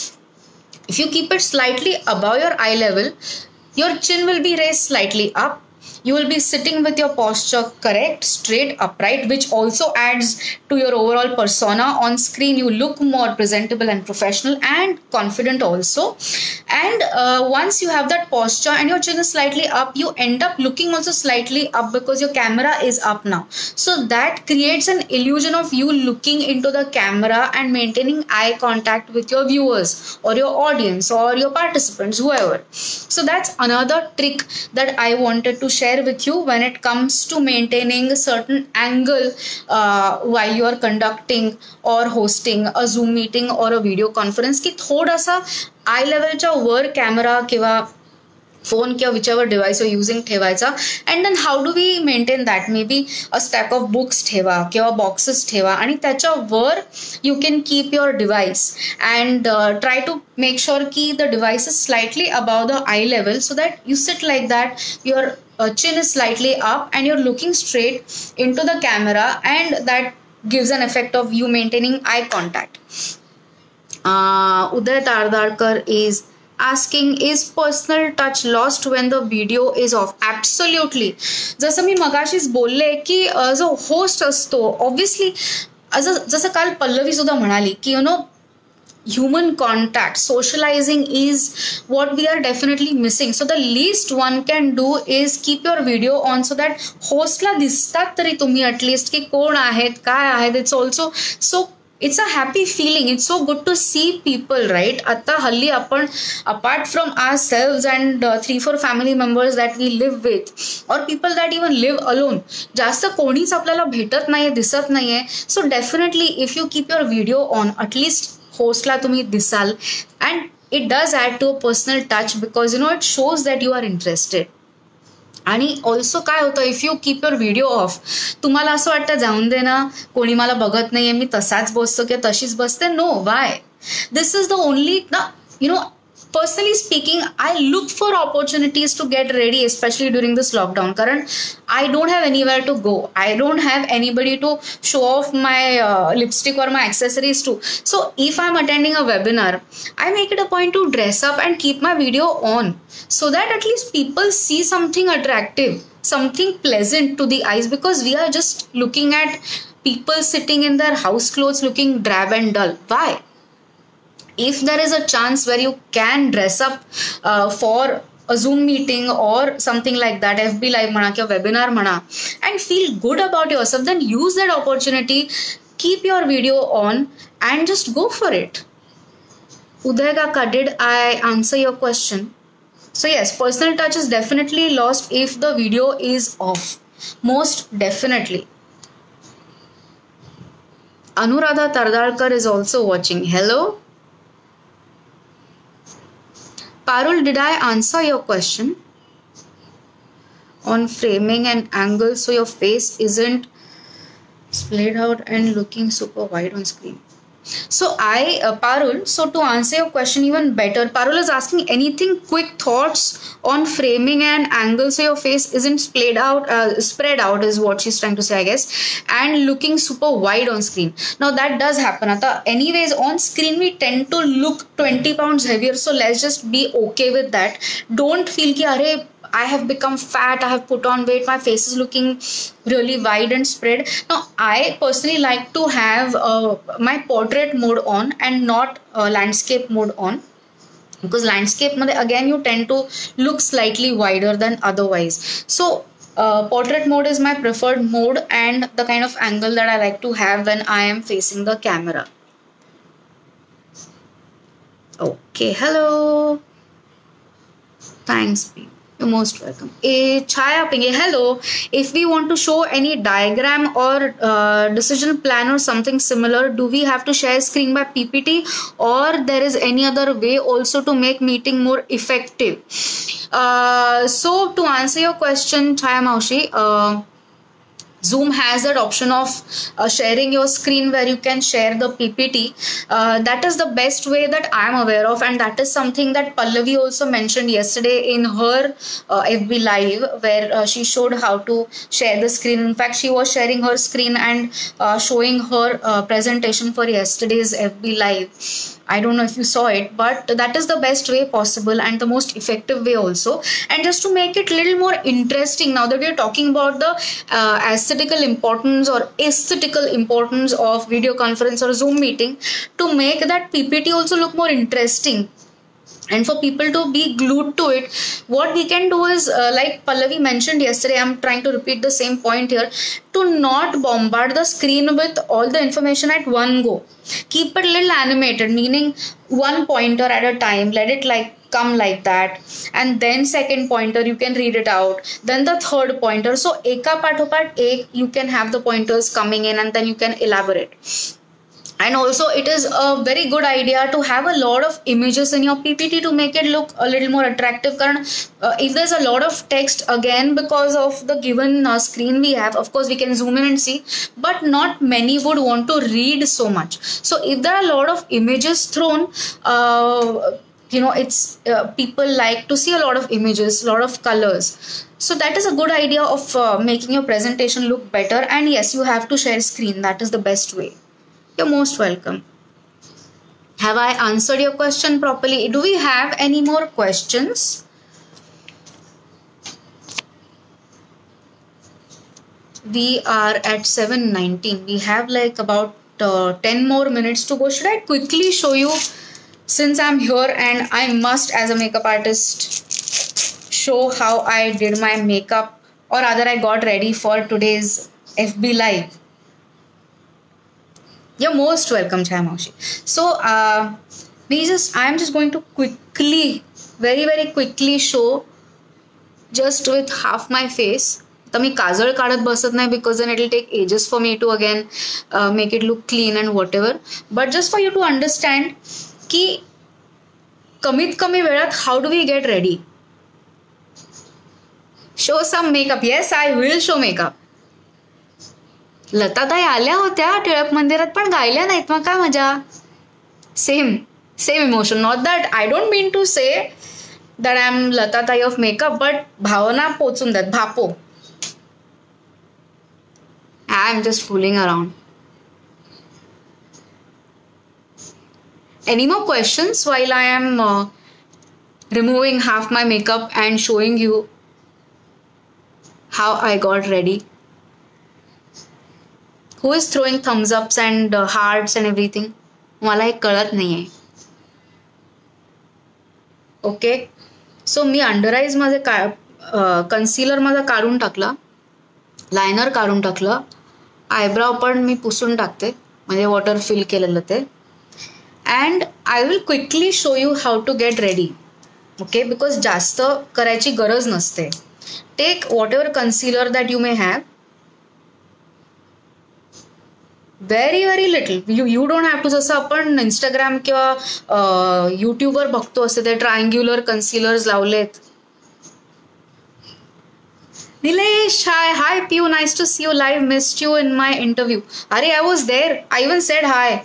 If you keep it slightly above your eye level, your chin will be raised slightly up You will be sitting with your posture correct, straight, upright, which also adds to your overall persona on screen. You look more presentable and professional and confident also. And once you have that posture and your chin is slightly up, you end up looking also slightly up because your camera is up now. So that creates an illusion of you looking into the camera and maintaining eye contact with your viewers or your audience or your participants, whoever. So that's another trick that I wanted to share with you when it comes to maintaining a certain angle while you are conducting or hosting a Zoom meeting or a video conference, की थोडासा आय लेवलच्या वर camera किंवा phone किंवा whichever device you're using ठेवायचा. And then how do we maintain that? Maybe a stack of books ठेवा किंवा boxes ठेवा आणि त्याच्यावर you can keep your device and try to make sure की the device is slightly above the eye level so that you sit like that, your chin is slightly up and you're looking straight into the camera, and that gives an effect of you maintaining eye contact. Uday Tardalkar is asking, is personal touch lost when the video is off? Absolutely. जसं मी मगाशीच बोलले की जो host असतो, obviously जसं काल पल्लवी सुद्धा म्हणाली की human contact, socializing is what we are definitely missing. So the least one can do is keep your video on so that hostला दिसतात तरी तुम्ही at least की कोण आहेत, काय आहेत. It's also so it's a happy feeling. It's so good to see people, right? आता हल्ली आपण apart from ourselves and 3-4 family members that we live with or people that even live alone, जास्त कोणीच आपल्याला भेटत नाहीये, दिसत नाहीये. So definitely if you keep your video on, at least hostला तुम्ही दिसाल, and it does add to a personal touch because it shows that you are interested. आणि also काय होतं, if you keep your video off, तुम्हाला असं वाटतं जाऊन दे ना, कोणी मला बघत नाहीये, मी तसाच बसतो किंवा तशीच बसते. No, why? This is the only ना, personally speaking, I look for opportunities to get ready, especially during this lockdown. Karan, I don't have anywhere to go. I don't have anybody to show off my lipstick or my accessories to. So if I'm attending a webinar, I make it a point to dress up and keep my video on so that at least people see something attractive, something pleasant to the eyes, because we are just looking at people sitting in their house clothes looking drab and dull. Why? If there is a chance where you can dress up for a Zoom meeting or something like that, FB Live म्हणा किंवा webinar म्हणा, and feel good about yourself, then use that opportunity, keep your video on and just go for it. Uday Kaka, did I answer your question? So yes, personal touch is definitely lost if the video is off. Most definitely. Anuradha Tardalkar is also watching. Hello. Parul, did I answer your question on framing and angle so your face isn't splayed out and looking super wide on screen? So Parul, so to answer your question even better, Parul is asking anything quick thoughts on framing and angle so your face isn't spread out is what she's trying to say, I guess, and looking super wide on screen. Now that does happen. Anyways, on screen we tend to look 20 pounds heavier, so let's just be okay with that. Don't feel ki arey I have become fat, I have put on weight, my face is looking really wide and spread. Now, I personally like to have my portrait mode on and not landscape mode on, because landscape mode, again, you tend to look slightly wider than otherwise. So, portrait mode is my preferred mode and the kind of angle that I like to have when I am facing the camera. Okay, hello. Thanks, P. You're most welcome. Chaya Pinge, hello. If we want to show any diagram or decision plan or something similar, do we have to share screen by PPT, or there is any other way also to make meeting more effective? So to answer your question, Chaya Maushi, Zoom has that option of sharing your screen where you can share the PPT. That is the best way that I am aware of, and that is something that Pallavi also mentioned yesterday in her FB Live, where she showed how to share the screen. In fact, she was sharing her screen and showing her presentation for yesterday's FB Live. I don't know if you saw it, but that is the best way possible and the most effective way also. And just to make it a little more interesting, now that we are talking about the aesthetical importance or aesthetical importance of video conference or Zoom meeting, to make that PPT also look more interesting and for people to be glued to it, what we can do is, like Pallavi mentioned yesterday, I'm trying to repeat the same point here, to not bombard the screen with all the information at one go. Keep it a little animated, meaning one pointer at a time. Let it like come like that, and then second pointer you can read it out, then the third pointer. So eka pathopat ek you can have the pointers coming in, and then you can elaborate. And also it is a very good idea to have a lot of images in your PPT to make it look a little more attractive. If there's a lot of text, again, because of the given screen we have, of course we can zoom in and see, but not many would want to read so much. So if there are a lot of images thrown, it's people like to see a lot of images, a lot of colors. So that is a good idea of making your presentation look better. And yes, you have to share screen. That is the best way. You're most welcome. Have I answered your question properly? Do we have any more questions? We are at 7:19. We have like about 10 more minutes to go. Should I quickly show you, since I'm here and I must, as a makeup artist, show how I did my makeup, or rather I got ready for today's FB Live. You're most welcome, Chaya Maushi. So, I'm just going to quickly, very, very quickly show just with half my face. तर मी काजळ काढत बसत नाही, because then it will take ages for me to again make it look clean and whatever. But just for you to understand की कमीत कमी वेळात how do we get ready? Show some makeup. Yes, I will show makeup. Latatai आल्या होत्या टिळक मंदिरात, पण गायल्या नाहीत. मग काय मजा. Same emotion. Not that I don't mean to say that I am Latatai of makeup, but भावना पोचून द्यात. भापो. I am just fooling around. Any more questions while I am removing half my makeup and showing you how I got ready? Who is throwing thumbs ups and hearts and everything? मला हे कळत नाहीये. Okay, सो मी under eyes मध्ये concealer माझा काढून टाकला, liner काढून टाकलं, आयब्राव पण मी पुसून टाकते, म्हणजे वॉटर फिल केलेलं ते. And I will quickly show you how to get ready. Okay, because जास्त करायची गरज नसते. Take whatever concealer that you may have. Very very little. You don't have to. जसं आपण इंस्टाग्राम किंवा यूट्यूबवर बघतो असते ते ट्रायंग्युलर कन्सिलर्स लावलेत. Nilesh, hi Pew, nice to see you live. Missed you in my interview. Arey, I was there. I even said hi.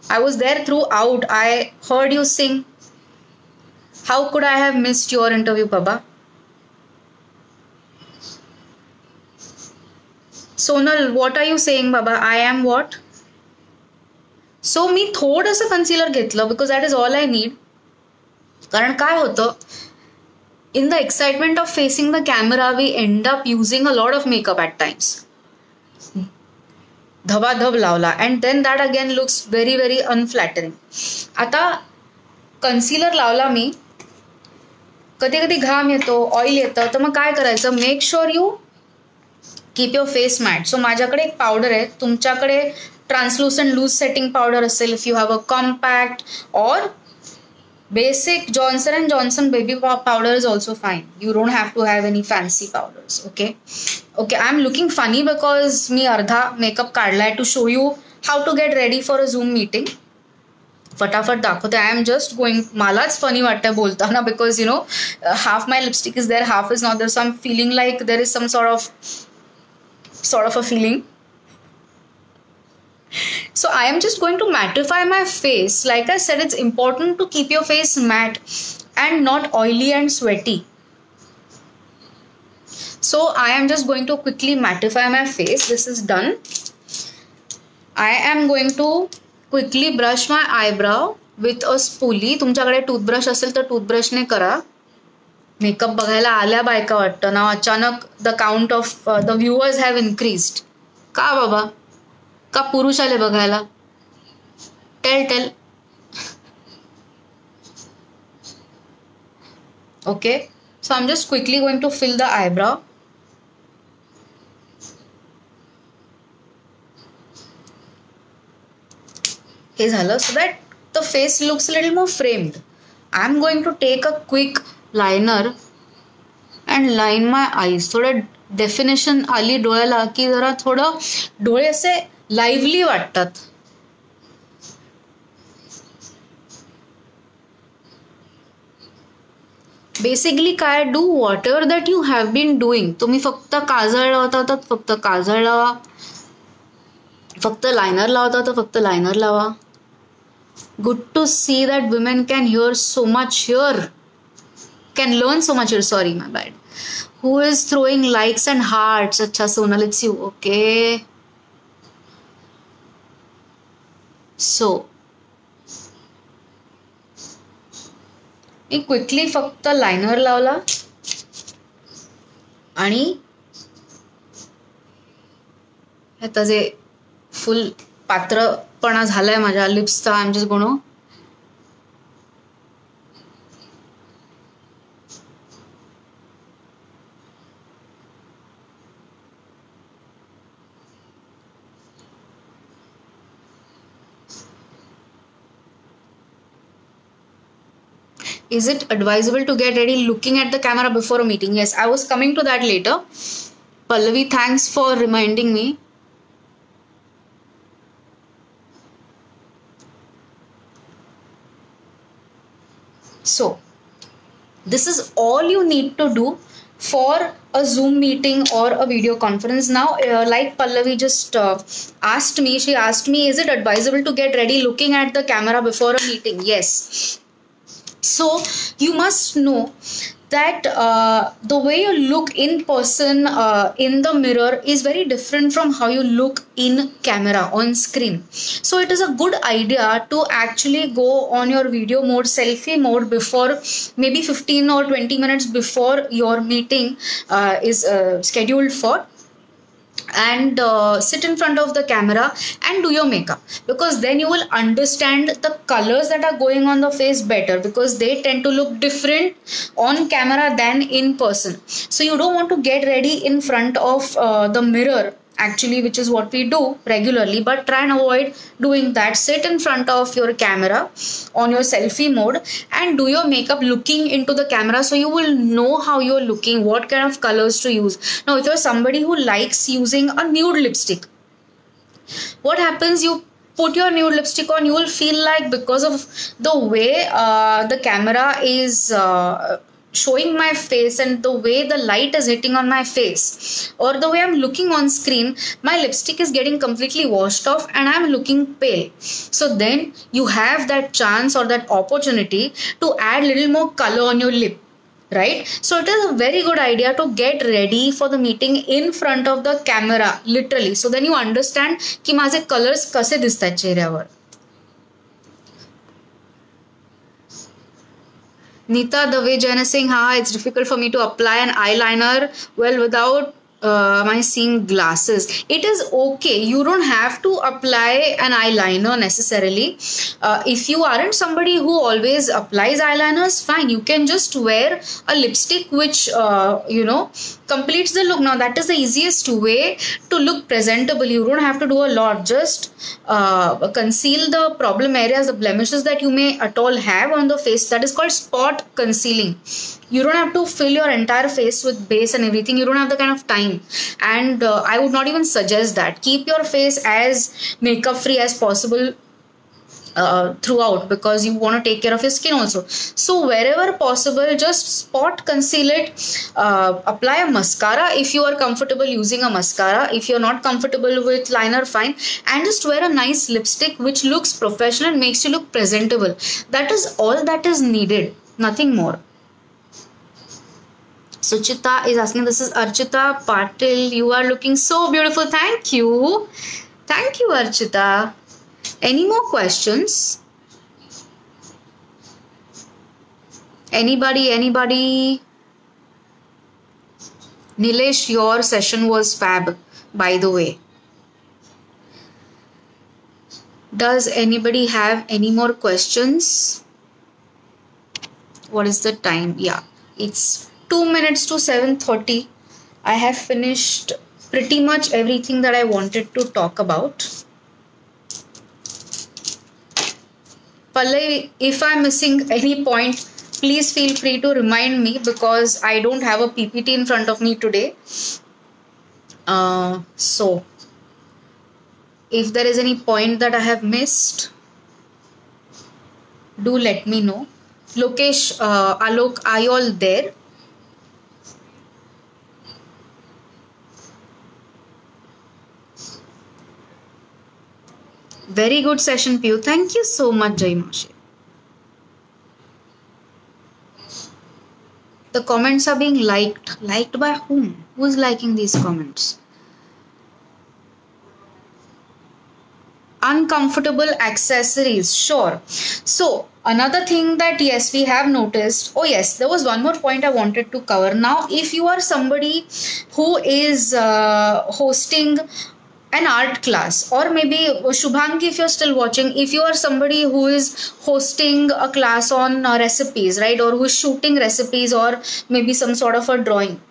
I was there throughout. I heard you sing. How could I have missed your interview, Baba? Sonal, what are you saying, Baba? I am what? So मी थोडंसं concealer घेतलं because that is all I need. कारण काय होतं, in the excitement of facing the camera, we end up using a lot of makeup at times. धबाधब लावला, and then that again looks very very unflattering. आता concealer लावला मी, कधी कधी घाम येतो, ऑइल येतं, तर मग काय करायचं, make sure you keep your face matte. So माझ्याकडे एक पावडर आहे, तुमच्याकडे ट्रान्सलुसंट लूज सेटिंग पावडर असेल, if you have a compact or basic Johnson & Johnson baby powder is also fine. You don't have to have any fancy powders. Okay, I'm looking funny because me अर्धा makeup काढलाय to show you how to get ready for a Zoom meeting. फटाफट दाखवते. I am just going, मलाच funny वाटतंय बोलताना because you know half my lipstick is there, half is not there, so I'm feeling like there is some sort of sort of a feeling. So I am just going to mattify my face. Like I said, it's important to keep your face matte and not oily and sweaty. So I am just going to quickly mattify my face. This is done. I am going to quickly brush my eyebrow with a spoolie. तुमच्याकडे toothbrush असेल तर टूथब्रशने करा. Makeup बघायला आल्या बायका वाटतं ना. अचानक the count of the viewers have increased. का बाबा? का पुरुष आले बघायला? Tell. Okay, so I'm just quickly going to fill the eyebrow. हे झालं, so that the face looks a little more framed. I'm going to take a quick liner and line my eyes. थोडं definition आली डोळ्याला की जरा थोडं डोळे असे lively वाटतात. बेसिकली काय, do whatever that you have been doing. तुम्ही फक्त काजळ लावता तर फक्त काजळ लावा, फक्त लायनर लावता तर फक्त liner lava. Good to see that women can hear so much here, can learn so much here. Sorry, my bad. Who is throwing likes and hearts? Acha Sonal, it's you. Okay. So, me quickly फक्त liner लावला आणि आता जे full पात्रपणा झालाय माझ्या लिप्सचा, आय am just गोनो Is it advisable to get ready looking at the camera before a meeting? Yes, I was coming to that later. Pallavi, thanks for reminding me. So, this is all you need to do for a Zoom meeting or a video conference. Now, like Pallavi just asked me, she asked me, is it advisable to get ready looking at the camera before a meeting? Yes. So you must know that the way you look in person in the mirror is very different from how you look in camera on screen. So it is a good idea to actually go on your video mode, selfie mode, before maybe 15 or 20 minutes before your meeting is scheduled for, and sit in front of the camera and do your makeup, because then you will understand the colors that are going on the face better, because they tend to look different on camera than in person. So you don't want to get ready in front of the mirror actually, which is what we do regularly, but try and avoid doing that. Sit in front of your camera on your selfie mode and do your makeup looking into the camera, so you will know how you're looking, what kind of colors to use. Now, if you're somebody who likes using a nude lipstick, what happens, you put your nude lipstick on, you will feel like, because of the way the camera is showing my face and the way the light is hitting on my face, or the way I'm looking on screen, my lipstick is getting completely washed off and I'm looking pale. So then you have that chance or that opportunity to add little more color on your lip, right? So it is a very good idea to get ready for the meeting in front of the camera, literally. So then you understand ki माझे colors कसे दिसतात चेहऱ्यावर. Nita Dave Jain is saying, it's difficult for me to apply an eyeliner well without my seeing glasses. It is okay. You don't have to apply an eyeliner necessarily. If you aren't somebody who always applies eyeliners, fine. You can just wear a lipstick which, completes the look. Now, that is the easiest way to look presentable. You don't have to do a lot. Just conceal the problem areas, the blemishes that you may at all have on the face. That is called spot concealing. You don't have to fill your entire face with base and everything. You don't have the kind of time. And I would not even suggest that. Keep your face as makeup free as possible. throughout, because you want to take care of your skin also. So wherever possible, just spot conceal it. Apply a mascara if you are comfortable using a mascara. If you're not comfortable with liner, fine. And just wear a nice lipstick which looks professional, makes you look presentable. That is all that is needed, nothing more. Suchita is asking, this is Archita Patil. You are looking so beautiful. Thank you. Thank you, Archita. Any more questions? Anybody? Nilesh, your session was fab, by the way. Does anybody have any more questions? What is the time? Yeah, it's 2 minutes to 7:30. I have finished pretty much everything that I wanted to talk about. Pallavi, if I'm missing any point, please feel free to remind me, because I don't have a PPT in front of me today. So, if there is any point that I have missed, do let me know. Lokesh, Alok, are you all there? Very good session, Piyu. Thank you so much, Jai Mashi. The comments are being liked. Liked by whom? Who is liking these comments? Uncomfortable accessories. Sure. So, another thing that yes, we have noticed. Oh yes, there was one more point I wanted to cover. Now, if you are somebody who is hosting an art class, or maybe Shubhangi, if you're still watching, if you are somebody who is hosting a class on recipes, right, or who's shooting recipes, or maybe some sort of a drawing,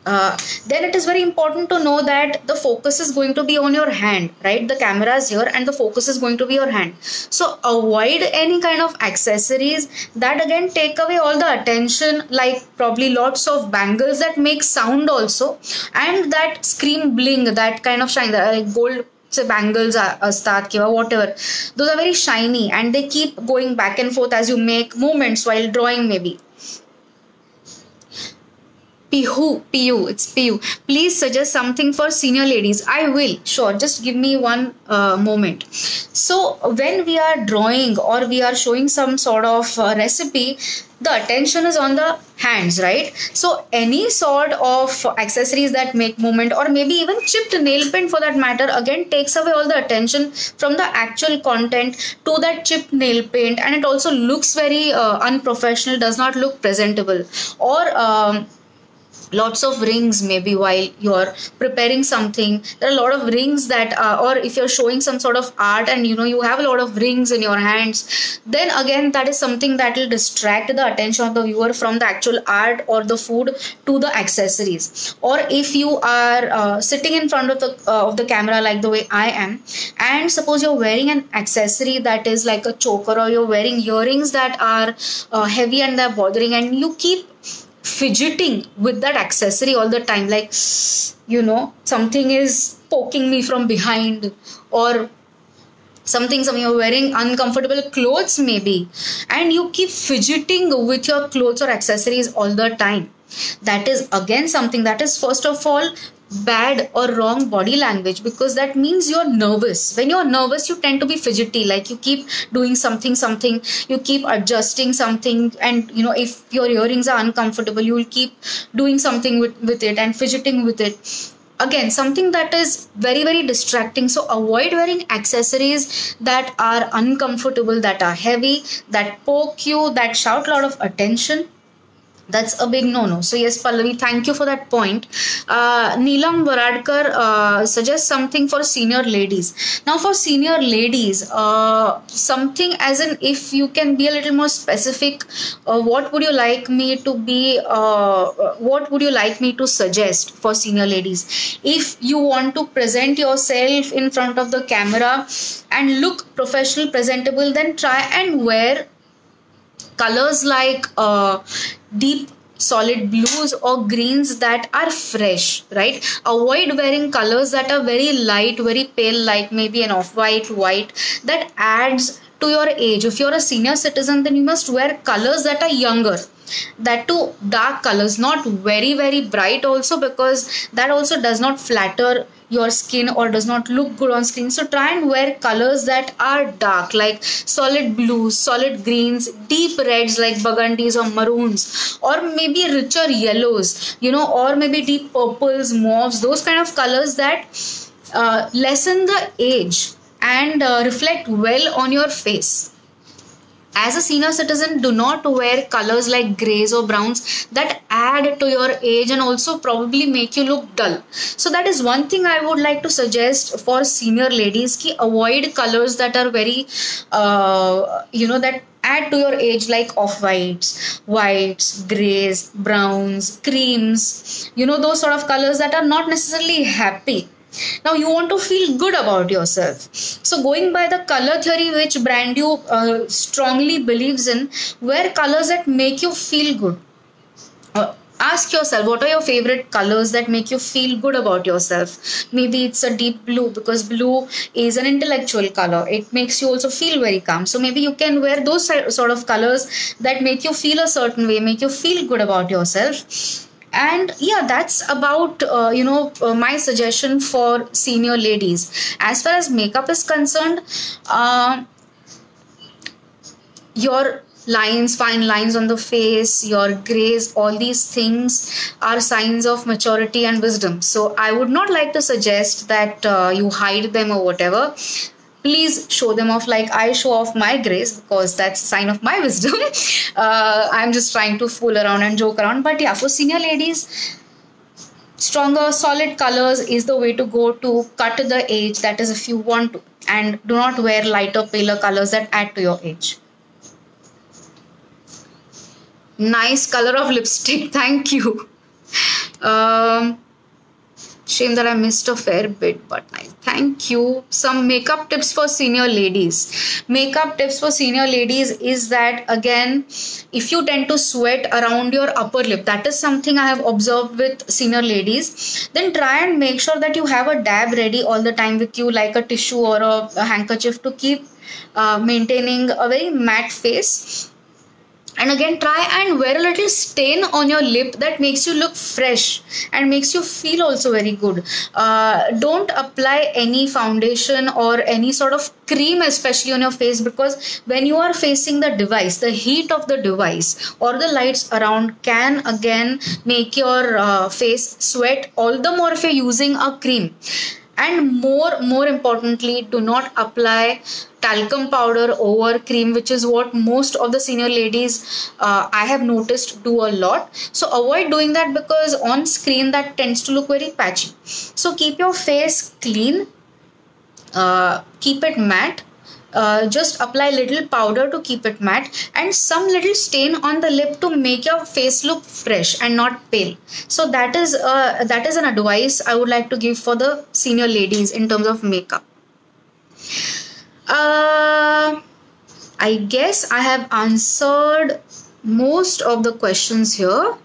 then it is very important to know that the focus is going to be on your hand, right? The camera is here and the focus is going to be your hand. So avoid any kind of accessories that again take away all the attention, like probably lots of bangles that make sound also, and that screen bling, that kind of shine, like gold bangles astat kiva whatever, those are very shiny and they keep going back and forth as you make movements while drawing maybe. Piyu, it's Piyu. Please suggest something for senior ladies. I will, sure. Just give me one moment. So, when we are drawing or we are showing some sort of recipe, the attention is on the hands, right? So, any sort of accessories that make movement, or maybe even chipped nail paint for that matter, again takes away all the attention from the actual content to that chipped nail paint, and it also looks very unprofessional, does not look presentable. Or lots of rings, maybe while you're preparing something, there are a lot of rings that or if you're showing some sort of art and you have a lot of rings in your hands, then again that is something that will distract the attention of the viewer from the actual art or the food to the accessories. Or if you are sitting in front of the camera like the way I am, and suppose you're wearing an accessory that is like a choker, or you're wearing earrings that are heavy and they're bothering, and you keep fidgeting with that accessory all the time, like something is poking me from behind, or something you're wearing uncomfortable clothes maybe, and you keep fidgeting with your clothes or accessories all the time, that is again something that is first of all bad or wrong body language, because that means you're nervous. When you're nervous, you tend to be fidgety, like you keep doing something, you keep adjusting something, and if your earrings are uncomfortable, you will keep doing something with it and fidgeting with it. Again, something that is very, very distracting. So avoid wearing accessories that are uncomfortable, that are heavy, that poke you, that shout a lot of attention. That's a big no-no. So yes, Pallavi, thank you for that point. Neelam Varadkar suggests something for senior ladies. Now for senior ladies, something as in, if you can be a little more specific, what would you like me to be, what would you like me to suggest for senior ladies? If you want to present yourself in front of the camera and look professional, presentable, then try and wear colors like deep solid blues or greens that are fresh, right? Avoid wearing colors that are very light, very pale, like maybe an off-white, white, that adds to your age. If you're a senior citizen, then you must wear colors that are younger, that too dark colors, not very very bright also, because that also does not flatter your skin or does not look good on screen. So try and wear colors that are dark, like solid blues, solid greens, deep reds like burgundies or maroons, or maybe richer yellows, or maybe deep purples, mauves, those kind of colors that lessen the age and reflect well on your face. As a senior citizen, do not wear colors like grays or browns that add to your age and also probably make you look dull. So that is one thing I would like to suggest for senior ladies, ki avoid colors that are very that add to your age, like off-whites, whites, grays, browns, creams, those sort of colors that are not necessarily happy. Now you want to feel good about yourself. So going by the color theory which brand you strongly believes in, wear colors that make you feel good. Ask yourself, what are your favorite colors that make you feel good about yourself? Maybe it's a deep blue, because blue is an intellectual color. It makes you also feel very calm. So maybe you can wear those sort of colors that make you feel a certain way, make you feel good about yourself. And yeah, that's about my suggestion for senior ladies. As far as makeup is concerned, your lines, fine lines on the face, your grays, all these things are signs of maturity and wisdom. So I would not like to suggest that you hide them or whatever. Please show them off like I show off my grace, because that's a sign of my wisdom. I'm just trying to fool around and joke around. But yeah, for senior ladies, stronger solid colors is the way to go to cut the age. That is if you want to. And do not wear lighter, paler colors that add to your age. Nice color of lipstick. Thank you. Shame that I missed a fair bit, but nice. Thank you. Some makeup tips for senior ladies. Makeup tips for senior ladies is that, again, if you tend to sweat around your upper lip, that is something I have observed with senior ladies, then try and make sure that you have a dab ready all the time with you, like a tissue or a handkerchief, to keep maintaining a very matte face. And again, try and wear a little stain on your lip that makes you look fresh and makes you feel also very good. Don't apply any foundation or any sort of cream, especially on your face, because when you are facing the device, the heat of the device or the lights around can again make your face sweat, all the more if you're using a cream. And more importantly, do not apply talcum powder over cream, which is what most of the senior ladies I have noticed do a lot. So avoid doing that, because on screen that tends to look very patchy. So keep your face clean, keep it matte. Just apply little powder to keep it matte, and some little stain on the lip to make your face look fresh and not pale. So that is an advice I would like to give for the senior ladies in terms of makeup. I guess I have answered most of the questions here.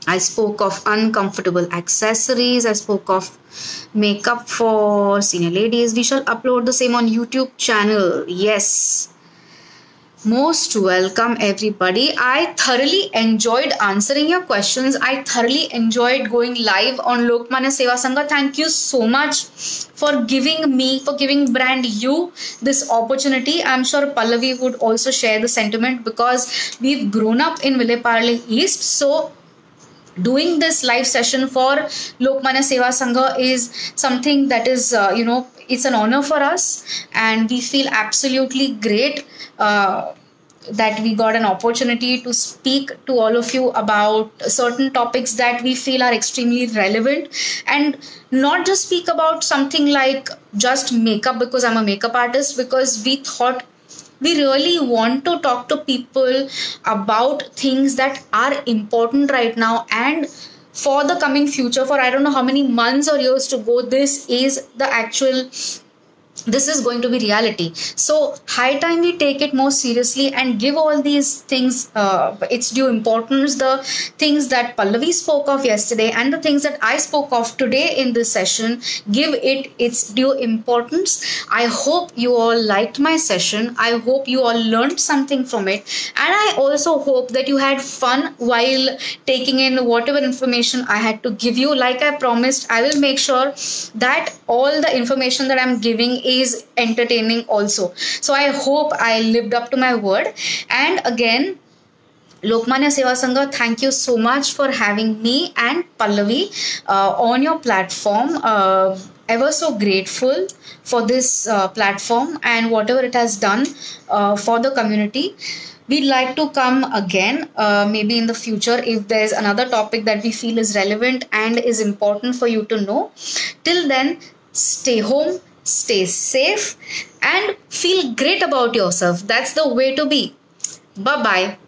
I spoke of uncomfortable accessories. I spoke of makeup for senior ladies. We shall upload the same on YouTube channel. Yes. Most welcome, everybody. I thoroughly enjoyed answering your questions. I thoroughly enjoyed going live on Lokmanya Seva Sangha. Thank you so much for giving brand you this opportunity. I'm sure Pallavi would also share the sentiment, because we've grown up in Vile Parle East. So doing this live session for Lokmanya Seva Sangha is something that is, it's an honor for us, and we feel absolutely great that we got an opportunity to speak to all of you about certain topics that we feel are extremely relevant, and not just speak about something like just makeup, because I'm a makeup artist, because we thought we really want to talk to people about things that are important right now and for the coming future, for I don't know how many months or years to go. This is the actual this is going to be reality. So high time we take it more seriously and give all these things its due importance. The things that Pallavi spoke of yesterday and the things that I spoke of today in this session, give it its due importance. I hope you all liked my session. I hope you all learned something from it, and I also hope that you had fun while taking in whatever information I had to give you. Like I promised, I will make sure that all the information that I'm giving is entertaining also. So I hope I lived up to my word. And again, Lokmanya Seva Sangha, thank you so much for having me and Pallavi on your platform. Ever so grateful for this platform and whatever it has done for the community. We'd like to come again, maybe in the future, if there's another topic that we feel is relevant and is important for you to know. Till then, stay home, stay safe, and feel great about yourself. That's the way to be. Bye bye.